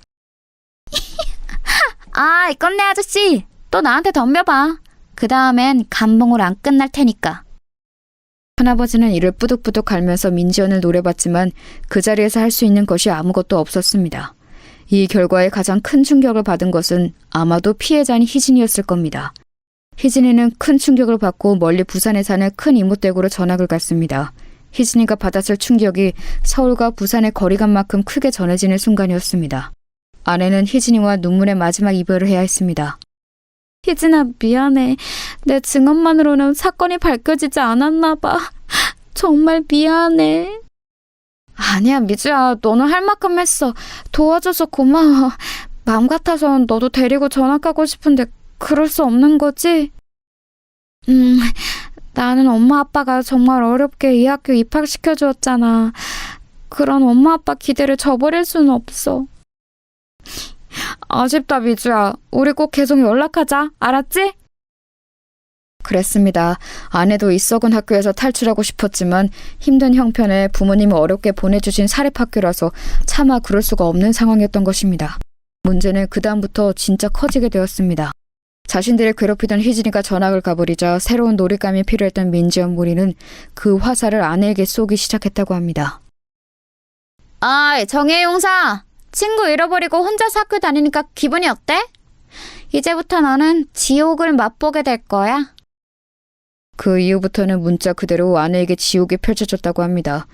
이건네 아저씨, 또 나한테 덤벼봐. 그 다음엔 감봉으로 안 끝날 테니까. 큰아버지는 이를 뿌득뿌득 갈면서 민지연을 노려봤지만 그 자리에서 할 수 있는 것이 아무것도 없었습니다. 이 결과에 가장 큰 충격을 받은 것은 아마도 피해자인 희진이었을 겁니다. 희진이는 큰 충격을 받고 멀리 부산에 사는 큰 이모댁으로 전학을 갔습니다. 희진이가 받았을 충격이 서울과 부산의 거리감만큼 크게 전해지는 순간이었습니다. 아내는 희진이와 눈물의 마지막 이별을 해야 했습니다. 희진아, 미안해. 내 증언만으로는 사건이 밝혀지지 않았나 봐. 정말 미안해. 아니야, 미주야. 너는 할 만큼 했어. 도와줘서 고마워. 마음 같아선 너도 데리고 전학 가고 싶은데 그럴 수 없는 거지? 나는 엄마 아빠가 정말 어렵게 이 학교 입학시켜주었잖아. 그런 엄마 아빠 기대를 저버릴 수는 없어. 아쉽다, 미주야. 우리 꼭 계속 연락하자. 알았지? 그랬습니다. 아내도 이 썩은 학교에서 탈출하고 싶었지만 힘든 형편에 부모님이 어렵게 보내주신 사립학교라서 차마 그럴 수가 없는 상황이었던 것입니다. 문제는 그 다음부터 진짜 커지게 되었습니다. 자신들을 괴롭히던 희진이가 전학을 가버리자 새로운 놀잇감이 필요했던 민지연 무리는 그 화살을 아내에게 쏘기 시작했다고 합니다. 정혜 용사. 친구 잃어버리고 혼자서 학교 다니니까 기분이 어때? 이제부터 너는 지옥을 맛보게 될 거야. 그 이후부터는 문자 그대로 아내에게 지옥이 펼쳐졌다고 합니다.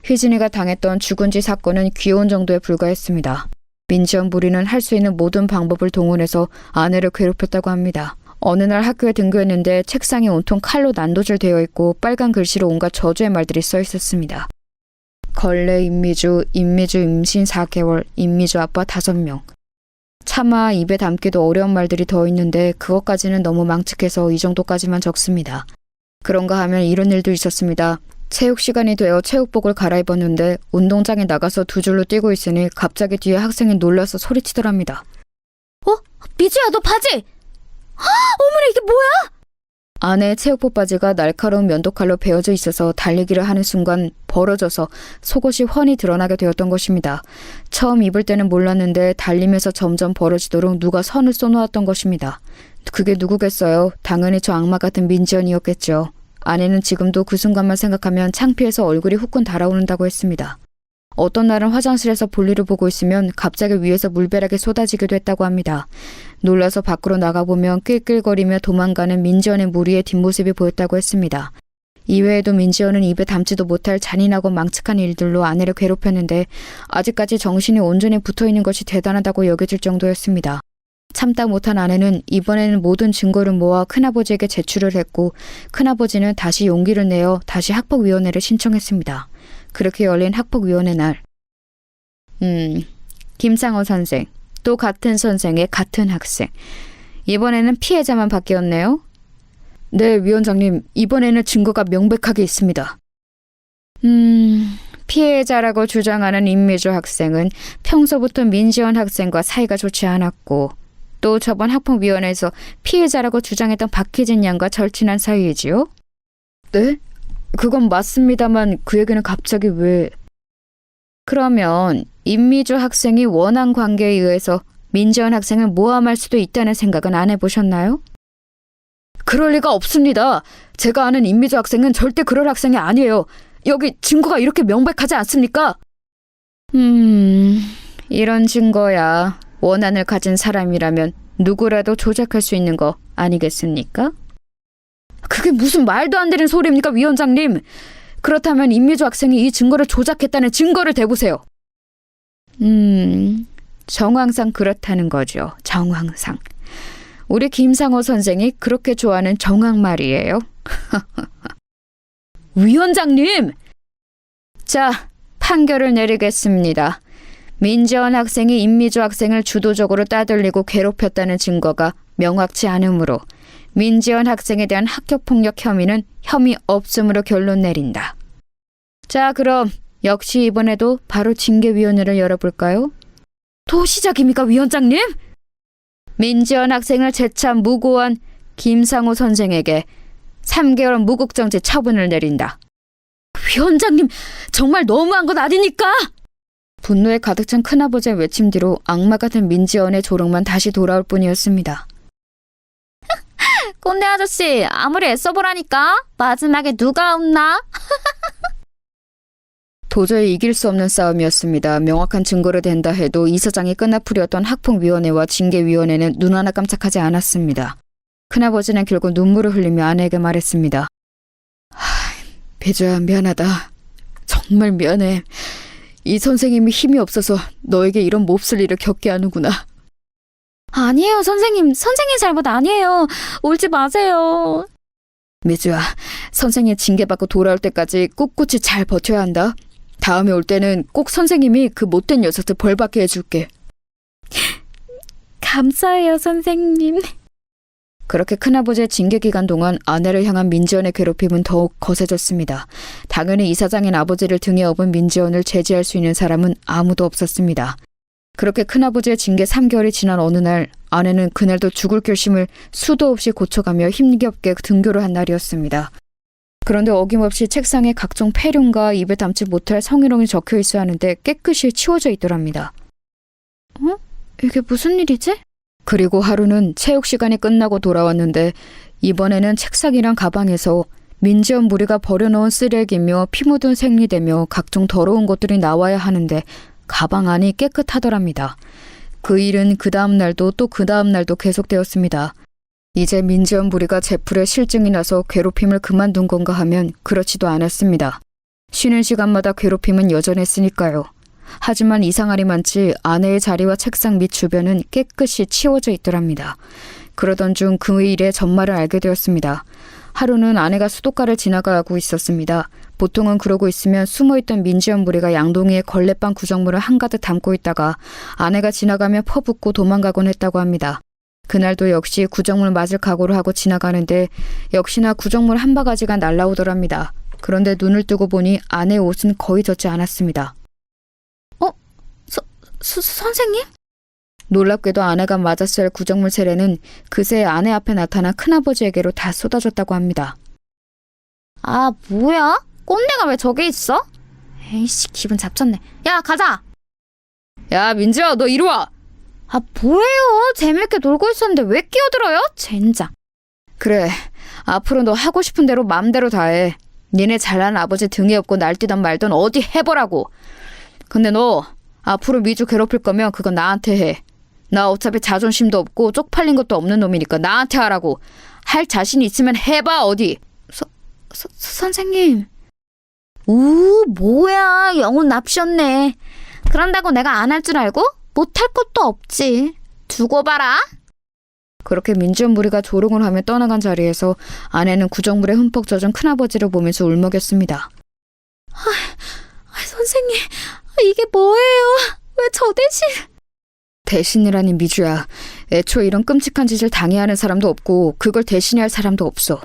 희진이가 당했던 죽은지 사건은 귀여운 정도에 불과했습니다. 민지연 무리는 할 수 있는 모든 방법을 동원해서 아내를 괴롭혔다고 합니다. 어느 날 학교에 등교했는데 책상이 온통 칼로 난도질되어 있고 빨간 글씨로 온갖 저주의 말들이 써 있었습니다. 걸레 임미주 임신 4개월, 임미주 아빠 5명. 차마 입에 담기도 어려운 말들이 더 있는데 그것까지는 너무 망측해서 이 정도까지만 적습니다. 그런가 하면 이런 일도 있었습니다. 체육 시간이 되어 체육복을 갈아입었는데 운동장에 나가서 두 줄로 뛰고 있으니 갑자기 뒤에 학생이 놀라서 소리치더랍니다. 미주야, 너 바지! 어머나, 이게 뭐야? 아내의 체육복 바지가 날카로운 면도칼로 베어져 있어서 달리기를 하는 순간 벌어져서 속옷이 훤히 드러나게 되었던 것입니다. 처음 입을 때는 몰랐는데 달리면서 점점 벌어지도록 누가 선을 쏘놓았던 것입니다. 그게 누구겠어요? 당연히 저 악마 같은 민지연이었겠죠. 아내는 지금도 그 순간만 생각하면 창피해서 얼굴이 후끈 달아오른다고 했습니다. 어떤 날은 화장실에서 볼일을 보고 있으면 갑자기 위에서 물벼락이 쏟아지기도 했다고 합니다. 놀라서 밖으로 나가보면 낄낄거리며 도망가는 민지연의 무리의 뒷모습이 보였다고 했습니다. 이외에도 민지연은 입에 담지도 못할 잔인하고 망측한 일들로 아내를 괴롭혔는데 아직까지 정신이 온전히 붙어있는 것이 대단하다고 여겨질 정도였습니다. 참다 못한 아내는 이번에는 모든 증거를 모아 큰아버지에게 제출을 했고 큰아버지는 다시 용기를 내어 다시 학폭위원회를 신청했습니다. 그렇게 열린 학폭위원회 날. 김상호 선생, 또 같은 선생의 같은 학생. 이번에는 피해자만 바뀌었네요. 네, 위원장님. 이번에는 증거가 명백하게 있습니다. 피해자라고 주장하는 임미주 학생은 평소부터 민지연 학생과 사이가 좋지 않았고 또 저번 학폭위원회에서 피해자라고 주장했던 박희진 양과 절친한 사이이지요? 네? 그건 맞습니다만 그 얘기는 갑자기 왜... 그러면 임미주 학생이 원한 관계에 의해서 민지연 학생을 모함할 수도 있다는 생각은 안 해보셨나요? 그럴 리가 없습니다. 제가 아는 임미주 학생은 절대 그럴 학생이 아니에요. 여기 증거가 이렇게 명백하지 않습니까? 이런 증거야 원한을 가진 사람이라면 누구라도 조작할 수 있는 거 아니겠습니까? 그게 무슨 말도 안 되는 소리입니까, 위원장님? 그렇다면 임미주 학생이 이 증거를 조작했다는 증거를 대보세요. 정황상 그렇다는 거죠. 정황상. 우리 김상호 선생이 그렇게 좋아하는 정황 말이에요. 위원장님! 자, 판결을 내리겠습니다. 민지연 학생이 임미주 학생을 주도적으로 따돌리고 괴롭혔다는 증거가 명확치 않으므로 민지연 학생에 대한 학교폭력 혐의는 혐의 없음으로 결론 내린다. 자, 그럼 역시 이번에도 바로 징계위원회를 열어볼까요? 또 시작입니까, 위원장님? 민지연 학생을 재차 무고한 김상호 선생에게 3개월 무국정지 처분을 내린다. 위원장님, 정말 너무한 것 아닙니까? 분노에 가득 찬 큰아버지의 외침 뒤로 악마 같은 민지연의 조롱만 다시 돌아올 뿐이었습니다. 꼰대 아저씨, 아무리 애써보라니까. 마지막에 누가 없나? 도저히 이길 수 없는 싸움이었습니다. 명확한 증거를 댄다 해도 이사장이 끝나풀이었던 학폭위원회와 징계위원회는 눈 하나 깜짝하지 않았습니다. 큰아버지는 결국 눈물을 흘리며 아내에게 말했습니다. 배주야, 미안하다. 정말 미안해. 이 선생님이 힘이 없어서 너에게 이런 몹쓸 일을 겪게 하는구나. 아니에요, 선생님. 선생님 잘못 아니에요. 울지 마세요. 미주야, 선생님 징계받고 돌아올 때까지 꿋꿋이 잘 버텨야 한다. 다음에 올 때는 꼭 선생님이 그 못된 녀석들 벌받게 해줄게. 감사해요, 선생님. 그렇게 큰아버지의 징계 기간 동안 아내를 향한 민지연의 괴롭힘은 더욱 거세졌습니다. 당연히 이사장인 아버지를 등에 업은 민지연을 제지할 수 있는 사람은 아무도 없었습니다. 그렇게 큰아버지의 징계 3개월이 지난 어느 날, 아내는 그날도 죽을 결심을 수도 없이 고쳐가며 힘겹게 등교를 한 날이었습니다. 그런데 어김없이 책상에 각종 폐륜과 입에 담지 못할 성희롱이 적혀 있어야 하는데 깨끗이 치워져 있더랍니다. 이게 무슨 일이지? 그리고 하루는 체육 시간이 끝나고 돌아왔는데 이번에는 책상이랑 가방에서 민지연 무리가 버려놓은 쓰레기며 피 묻은 생리대며 각종 더러운 것들이 나와야 하는데 가방 안이 깨끗하더랍니다. 그 일은 그 다음 날도 또 그 다음 날도 계속되었습니다. 이제 민지연 무리가 제풀에 실증이 나서 괴롭힘을 그만둔 건가 하면 그렇지도 않았습니다. 쉬는 시간마다 괴롭힘은 여전했으니까요. 하지만 이상하리만치 아내의 자리와 책상 밑 주변은 깨끗이 치워져 있더랍니다. 그러던 중 그 일의 전말을 알게 되었습니다. 하루는 아내가 수도가를 지나가고 있었습니다. 보통은 그러고 있으면 숨어있던 민지연 무리가 양동이에 걸레빵 구정물을 한가득 담고 있다가 아내가 지나가며 퍼붓고 도망가곤 했다고 합니다. 그날도 역시 구정물 맞을 각오를 하고 지나가는데 역시나 구정물 한 바가지가 날라오더랍니다. 그런데 눈을 뜨고 보니 아내의 옷은 거의 젖지 않았습니다. 선생님? 놀랍게도 아내가 맞았을 구정물 세례는 그새 아내 앞에 나타난 큰아버지에게로 다 쏟아졌다고 합니다. 아, 뭐야? 꼰대가 왜 저기 있어? 에이씨, 기분 잡쳤네. 야, 가자! 야, 민지야, 너 이리 와! 아, 뭐예요? 재밌게 놀고 있었는데 왜 끼어들어요? 젠장. 그래, 앞으로 너 하고 싶은 대로 맘대로 다 해. 니네 잘난 아버지 등에 업고 날뛰던 말던 어디 해보라고. 근데 너 앞으로 미주 괴롭힐 거면 그건 나한테 해. 나 어차피 자존심도 없고 쪽팔린 것도 없는 놈이니까 나한테 하라고. 할 자신 있으면 해봐, 어디. 선생님. 뭐야. 영혼 납셨네. 그런다고 내가 안 할 줄 알고? 못할 것도 없지. 두고 봐라. 그렇게 민지연 무리가 조롱을 하며 떠나간 자리에서 아내는 구정물에 흠뻑 젖은 큰아버지를 보면서 울먹였습니다. 선생님, 이게 뭐예요? 왜 저 대신? 대신이라니 미주야. 애초에 이런 끔찍한 짓을 당해야 하는 사람도 없고 그걸 대신해야 할 사람도 없어.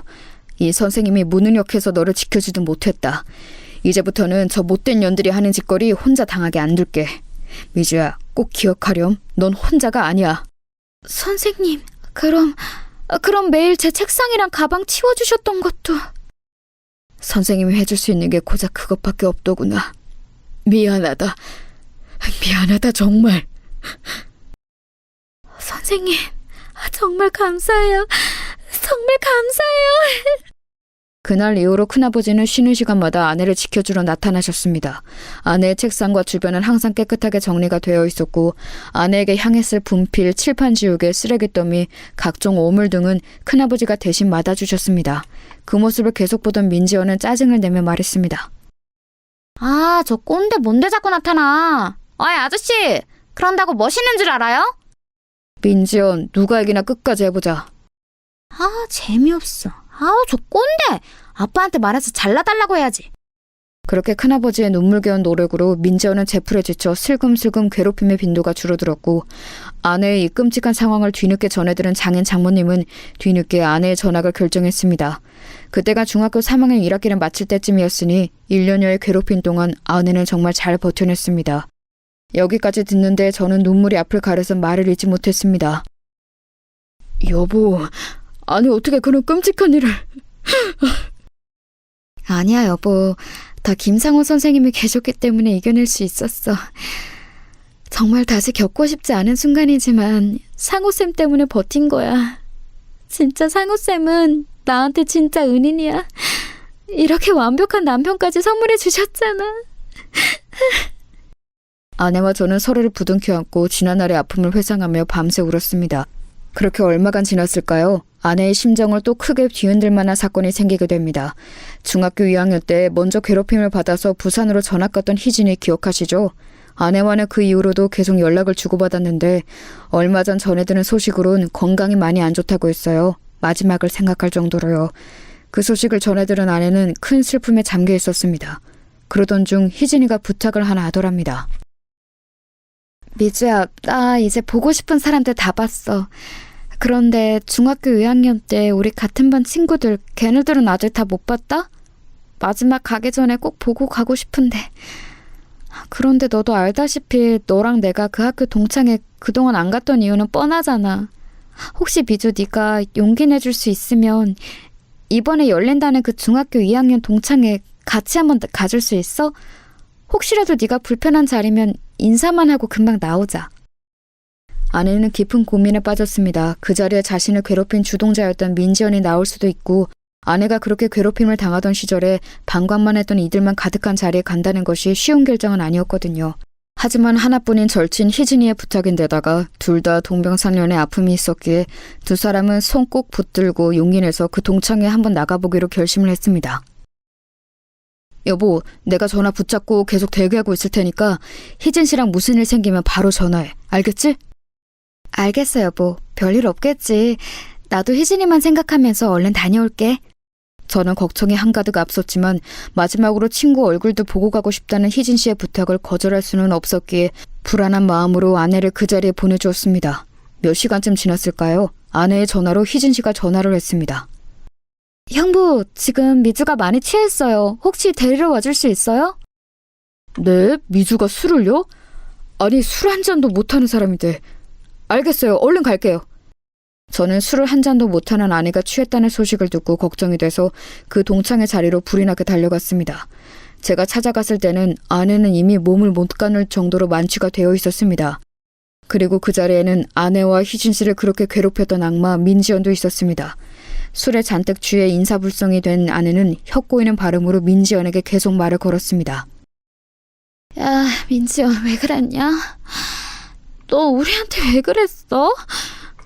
이 선생님이 무능력해서 너를 지켜주든 못했다. 이제부터는 저 못된 년들이 하는 짓거리 혼자 당하게 안 둘게. 미주야, 꼭 기억하렴. 넌 혼자가 아니야. 선생님, 그럼 매일 제 책상이랑 가방 치워주셨던 것도. 선생님이 해줄 수 있는 게 고작 그것밖에 없더구나. 미안하다. 미안하다, 정말. 선생님, 정말 감사해요. 정말 감사해요. 그날 이후로 큰아버지는 쉬는 시간마다 아내를 지켜주러 나타나셨습니다. 아내의 책상과 주변은 항상 깨끗하게 정리가 되어 있었고 아내에게 향했을 분필, 칠판 지우개, 쓰레기 더미, 각종 오물 등은 큰아버지가 대신 맡아주셨습니다. 그 모습을 계속 보던 민지연은 짜증을 내며 말했습니다. 아, 저 꼰대 뭔데 자꾸 나타나. 어이, 아저씨, 그런다고 멋있는 줄 알아요? 민지연, 누가 이기나 끝까지 해보자. 아, 재미없어. 아우, 저 꼰대. 아빠한테 말해서 잘라달라고 해야지. 그렇게 큰아버지의 눈물겨운 노력으로 민지연은 제풀에 지쳐 슬금슬금 괴롭힘의 빈도가 줄어들었고 아내의 이 끔찍한 상황을 뒤늦게 전해들은 장인 장모님은 뒤늦게 아내의 전학을 결정했습니다. 그때가 중학교 3학년 1학기를 마칠 때쯤이었으니 1년여의 괴롭힘 동안 아내는 정말 잘 버텨냈습니다. 여기까지 듣는데 저는 눈물이 앞을 가려서 말을 잇지 못했습니다. 여보, 아니 어떻게 그런 끔찍한 일을... 아니야 여보, 다 김상호 선생님이 계셨기 때문에 이겨낼 수 있었어. 정말 다시 겪고 싶지 않은 순간이지만 상호쌤 때문에 버틴 거야. 진짜 상호쌤은 나한테 진짜 은인이야. 이렇게 완벽한 남편까지 선물해 주셨잖아. 아내와 저는 서로를 부둥켜 안고 지난날의 아픔을 회상하며 밤새 울었습니다. 그렇게 얼마간 지났을까요? 아내의 심정을 또 크게 뒤흔들 만한 사건이 생기게 됩니다. 중학교 2학년 때 먼저 괴롭힘을 받아서 부산으로 전학 갔던 희진이 기억하시죠? 아내와는 그 이후로도 계속 연락을 주고받았는데 얼마 전 전해드는 소식으론 건강이 많이 안 좋다고 했어요. 마지막을 생각할 정도로요. 그 소식을 전해들은 아내는 큰 슬픔에 잠겨 있었습니다. 그러던 중 희진이가 부탁을 하나 하더랍니다. 미주야, 나 이제 보고 싶은 사람들 다 봤어. 그런데 중학교 2학년 때 우리 같은 반 친구들 걔네들은 아직 다 못 봤다? 마지막 가기 전에 꼭 보고 가고 싶은데. 그런데 너도 알다시피 너랑 내가 그 학교 동창회 그동안 안 갔던 이유는 뻔하잖아. 혹시 미주 네가 용기 내줄 수 있으면 이번에 열린다는 그 중학교 2학년 동창회 같이 한번 가줄 수 있어? 혹시라도 네가 불편한 자리면 인사만 하고 금방 나오자. 아내는 깊은 고민에 빠졌습니다. 그 자리에 자신을 괴롭힌 주동자였던 민지연이 나올 수도 있고 아내가 그렇게 괴롭힘을 당하던 시절에 방관만 했던 이들만 가득한 자리에 간다는 것이 쉬운 결정은 아니었거든요. 하지만 하나뿐인 절친 희진이의 부탁인데다가 둘 다 동병상련의 아픔이 있었기에 두 사람은 손 꼭 붙들고 용기 내서 그 동창회에 한번 나가보기로 결심을 했습니다. 여보, 내가 전화 붙잡고 계속 대기하고 있을 테니까 희진 씨랑 무슨 일 생기면 바로 전화해. 알겠지? 알겠어, 여보. 별일 없겠지. 나도 희진이만 생각하면서 얼른 다녀올게. 저는 걱정이 한가득 앞섰지만 마지막으로 친구 얼굴도 보고 가고 싶다는 희진 씨의 부탁을 거절할 수는 없었기에 불안한 마음으로 아내를 그 자리에 보내주었습니다. 몇 시간쯤 지났을까요? 아내의 전화로 희진 씨가 전화를 했습니다. 형부, 지금 미주가 많이 취했어요. 혹시 데리러 와줄 수 있어요? 네? 미주가 술을요? 아니, 술 한 잔도 못하는 사람인데. 알겠어요. 얼른 갈게요. 저는 술을 한 잔도 못하는 아내가 취했다는 소식을 듣고 걱정이 돼서 그 동창회 자리로 불이 나게 달려갔습니다. 제가 찾아갔을 때는 아내는 이미 몸을 못 가눌 정도로 만취가 되어 있었습니다. 그리고 그 자리에는 아내와 희진 씨를 그렇게 괴롭혔던 악마 민지연도 있었습니다. 술에 잔뜩 취해 인사불성이 된 아내는 혀 꼬이는 발음으로 민지연에게 계속 말을 걸었습니다. 야, 민지연 왜 그랬냐? 너 우리한테 왜 그랬어?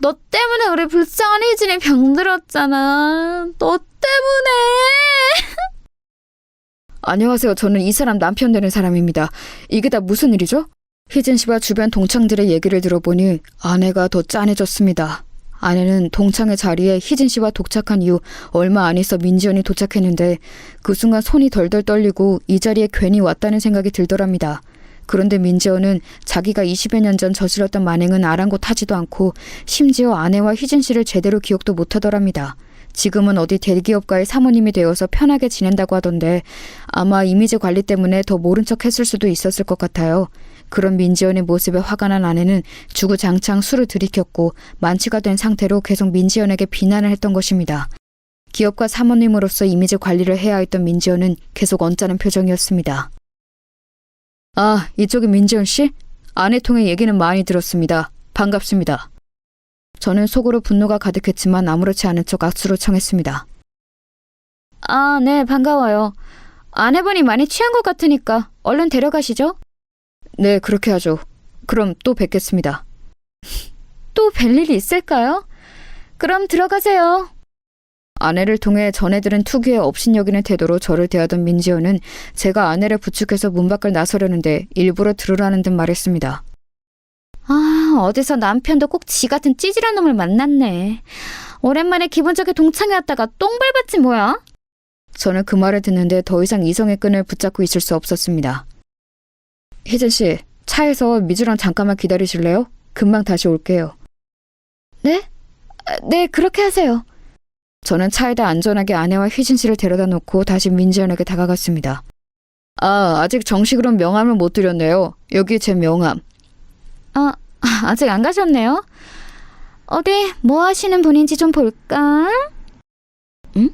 너 때문에 우리 불쌍한 희진이 병들었잖아. 너 때문에. 안녕하세요. 저는 이 사람 남편 되는 사람입니다. 이게 다 무슨 일이죠? 희진 씨와 주변 동창들의 얘기를 들어보니 아내가 더 짠해졌습니다. 아내는 동창회 자리에 희진 씨와 독착한 이후 얼마 안 있어 민지연이 도착했는데 그 순간 손이 덜덜 떨리고 이 자리에 괜히 왔다는 생각이 들더랍니다. 그런데 민지연은 자기가 20여 년 전 저질렀던 만행은 아랑곳하지도 않고 심지어 아내와 희진 씨를 제대로 기억도 못하더랍니다. 지금은 어디 대기업가의 사모님이 되어서 편하게 지낸다고 하던데 아마 이미지 관리 때문에 더 모른 척 했을 수도 있었을 것 같아요. 그런 민지연의 모습에 화가 난 아내는 주구장창 술을 들이켰고 만취가 된 상태로 계속 민지연에게 비난을 했던 것입니다. 기업가 사모님으로서 이미지 관리를 해야 했던 민지연은 계속 언짢은 표정이었습니다. 아, 이쪽이 민지연 씨? 아내 통해 얘기는 많이 들었습니다. 반갑습니다. 저는 속으로 분노가 가득했지만 아무렇지 않은 척 악수를 청했습니다. 아, 네, 반가워요. 아내분이 많이 취한 것 같으니까 얼른 데려가시죠. 네, 그렇게 하죠. 그럼 또 뵙겠습니다. 또 뵐 일이 있을까요? 그럼 들어가세요. 아내를 통해 전해들은 특유의 업신여기는 태도로 저를 대하던 민지연은 제가 아내를 부축해서 문 밖을 나서려는데 일부러 들으라는 듯 말했습니다. 아, 어디서 남편도 꼭 지 같은 찌질한 놈을 만났네. 오랜만에 기분 좋게 동창회 왔다가 똥 밟았지 뭐야? 저는 그 말을 듣는데 더 이상 이성의 끈을 붙잡고 있을 수 없었습니다. 희진 씨, 차에서 미주랑 잠깐만 기다리실래요? 금방 다시 올게요. 네? 네, 그렇게 하세요. 저는 차에다 안전하게 아내와 희진 씨를 데려다 놓고 다시 민지연에게 다가갔습니다. 아, 아직 정식으로 명함을 못 드렸네요. 여기 제 명함. 아, 아직 안 가셨네요. 어디 뭐 하시는 분인지 좀 볼까? 응?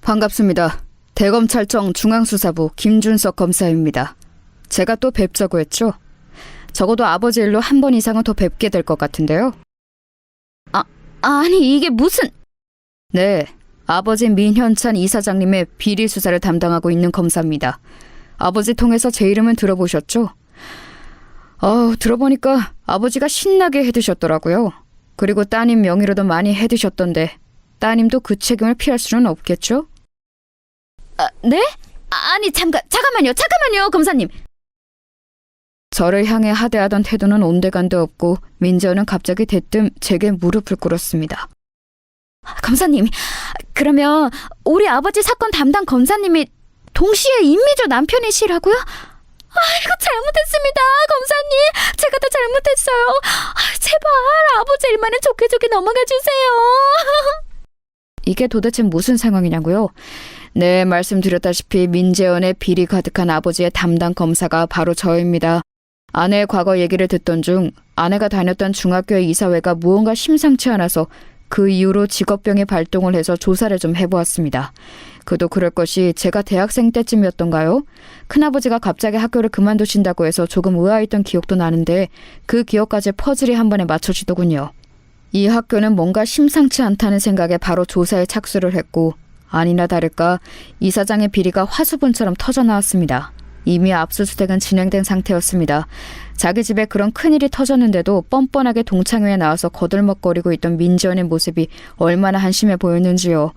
반갑습니다. 대검찰청 중앙수사부 김준석 검사입니다. 제가 또 뵙자고 했죠? 적어도 아버지 일로 한 번 이상은 더 뵙게 될 것 같은데요. 아니 이게 무슨... 네, 아버지 민현찬 이사장님의 비리 수사를 담당하고 있는 검사입니다. 아버지 통해서 제 이름은 들어보셨죠? 들어보니까 아버지가 신나게 해드셨더라고요. 그리고 따님 명의로도 많이 해드셨던데 따님도 그 책임을 피할 수는 없겠죠? 네? 아니 잠깐만요 검사님. 저를 향해 하대하던 태도는 온데간데 없고 민지연은 갑자기 대뜸 제게 무릎을 꿇었습니다. 검사님, 그러면 우리 아버지 사건 담당 검사님이 동시에 임미주 남편이시라고요? 아이고 잘못했습니다 검사님. 제가 더 잘못했어요. 제발 아버지 제일 많은 좋게 넘어가 주세요. 이게 도대체 무슨 상황이냐고요? 네, 말씀드렸다시피 민재원의 비리 가득한 아버지의 담당 검사가 바로 저입니다. 아내의 과거 얘기를 듣던 중 아내가 다녔던 중학교의 이사회가 무언가 심상치 않아서 그 이후로 직업병이 발동을 해서 조사를 좀 해보았습니다. 그도 그럴 것이 제가 대학생 때쯤이었던가요? 큰아버지가 갑자기 학교를 그만두신다고 해서 조금 의아했던 기억도 나는데 그 기억까지 퍼즐이 한 번에 맞춰지더군요. 이 학교는 뭔가 심상치 않다는 생각에 바로 조사에 착수를 했고 아니나 다를까 이사장의 비리가 화수분처럼 터져나왔습니다. 이미 압수수색은 진행된 상태였습니다. 자기 집에 그런 큰일이 터졌는데도 뻔뻔하게 동창회에 나와서 거들먹거리고 있던 민지연의 모습이 얼마나 한심해 보였는지요.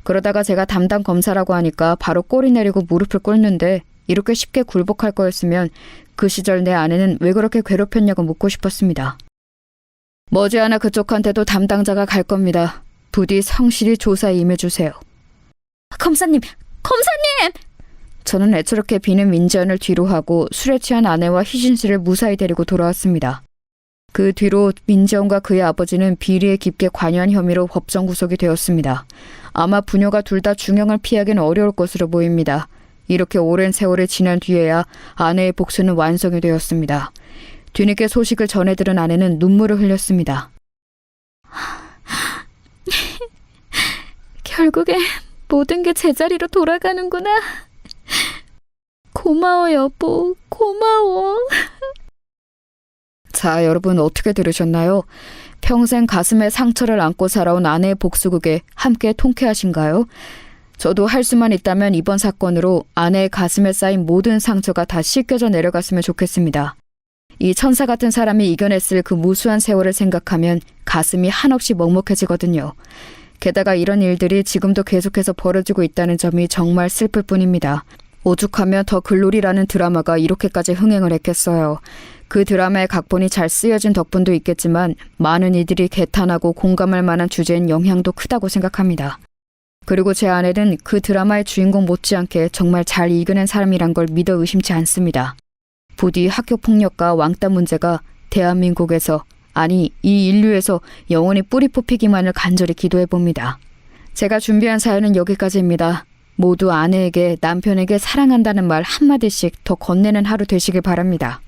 그러다가 제가 담당 검사라고 하니까 바로 꼬리 내리고 무릎을 꿇는데 이렇게 쉽게 굴복할 거였으면 그 시절 내 아내는 왜 그렇게 괴롭혔냐고 묻고 싶었습니다. 머지않아 그쪽한테도 담당자가 갈 겁니다. 부디 성실히 조사에 임해주세요. 검사님! 저는 애처롭게 비는 민지연을 뒤로 하고 술에 취한 아내와 희진 씨를 무사히 데리고 돌아왔습니다. 그 뒤로 민지연과 그의 아버지는 비리에 깊게 관여한 혐의로 법정 구속이 되었습니다. 아마 부녀가 둘 다 중형을 피하기는 어려울 것으로 보입니다. 이렇게 오랜 세월이 지난 뒤에야 아내의 복수는 완성이 되었습니다. 뒤늦게 소식을 전해 들은 아내는 눈물을 흘렸습니다. 결국에 모든 게 제자리로 돌아가는구나. 고마워 여보, 고마워. 자, 여러분 어떻게 들으셨나요? 평생 가슴에 상처를 안고 살아온 아내의 복수극에 함께 통쾌하신가요? 저도 할 수만 있다면 이번 사건으로 아내의 가슴에 쌓인 모든 상처가 다 씻겨져 내려갔으면 좋겠습니다. 이 천사 같은 사람이 이겨냈을 그 무수한 세월을 생각하면 가슴이 한없이 먹먹해지거든요. 게다가 이런 일들이 지금도 계속해서 벌어지고 있다는 점이 정말 슬플 뿐입니다. 오죽하면 더 글로리라는 드라마가 이렇게까지 흥행을 했겠어요. 그 드라마의 각본이 잘 쓰여진 덕분도 있겠지만 많은 이들이 개탄하고 공감할 만한 주제인 영향도 크다고 생각합니다. 그리고 제 아내는 그 드라마의 주인공 못지않게 정말 잘 이겨낸 사람이란 걸 믿어 의심치 않습니다. 부디 학교폭력과 왕따 문제가 대한민국에서, 아니 이 인류에서 영원히 뿌리 뽑히기만을 간절히 기도해봅니다. 제가 준비한 사연은 여기까지입니다. 모두 아내에게 남편에게 사랑한다는 말 한마디씩 더 건네는 하루 되시길 바랍니다.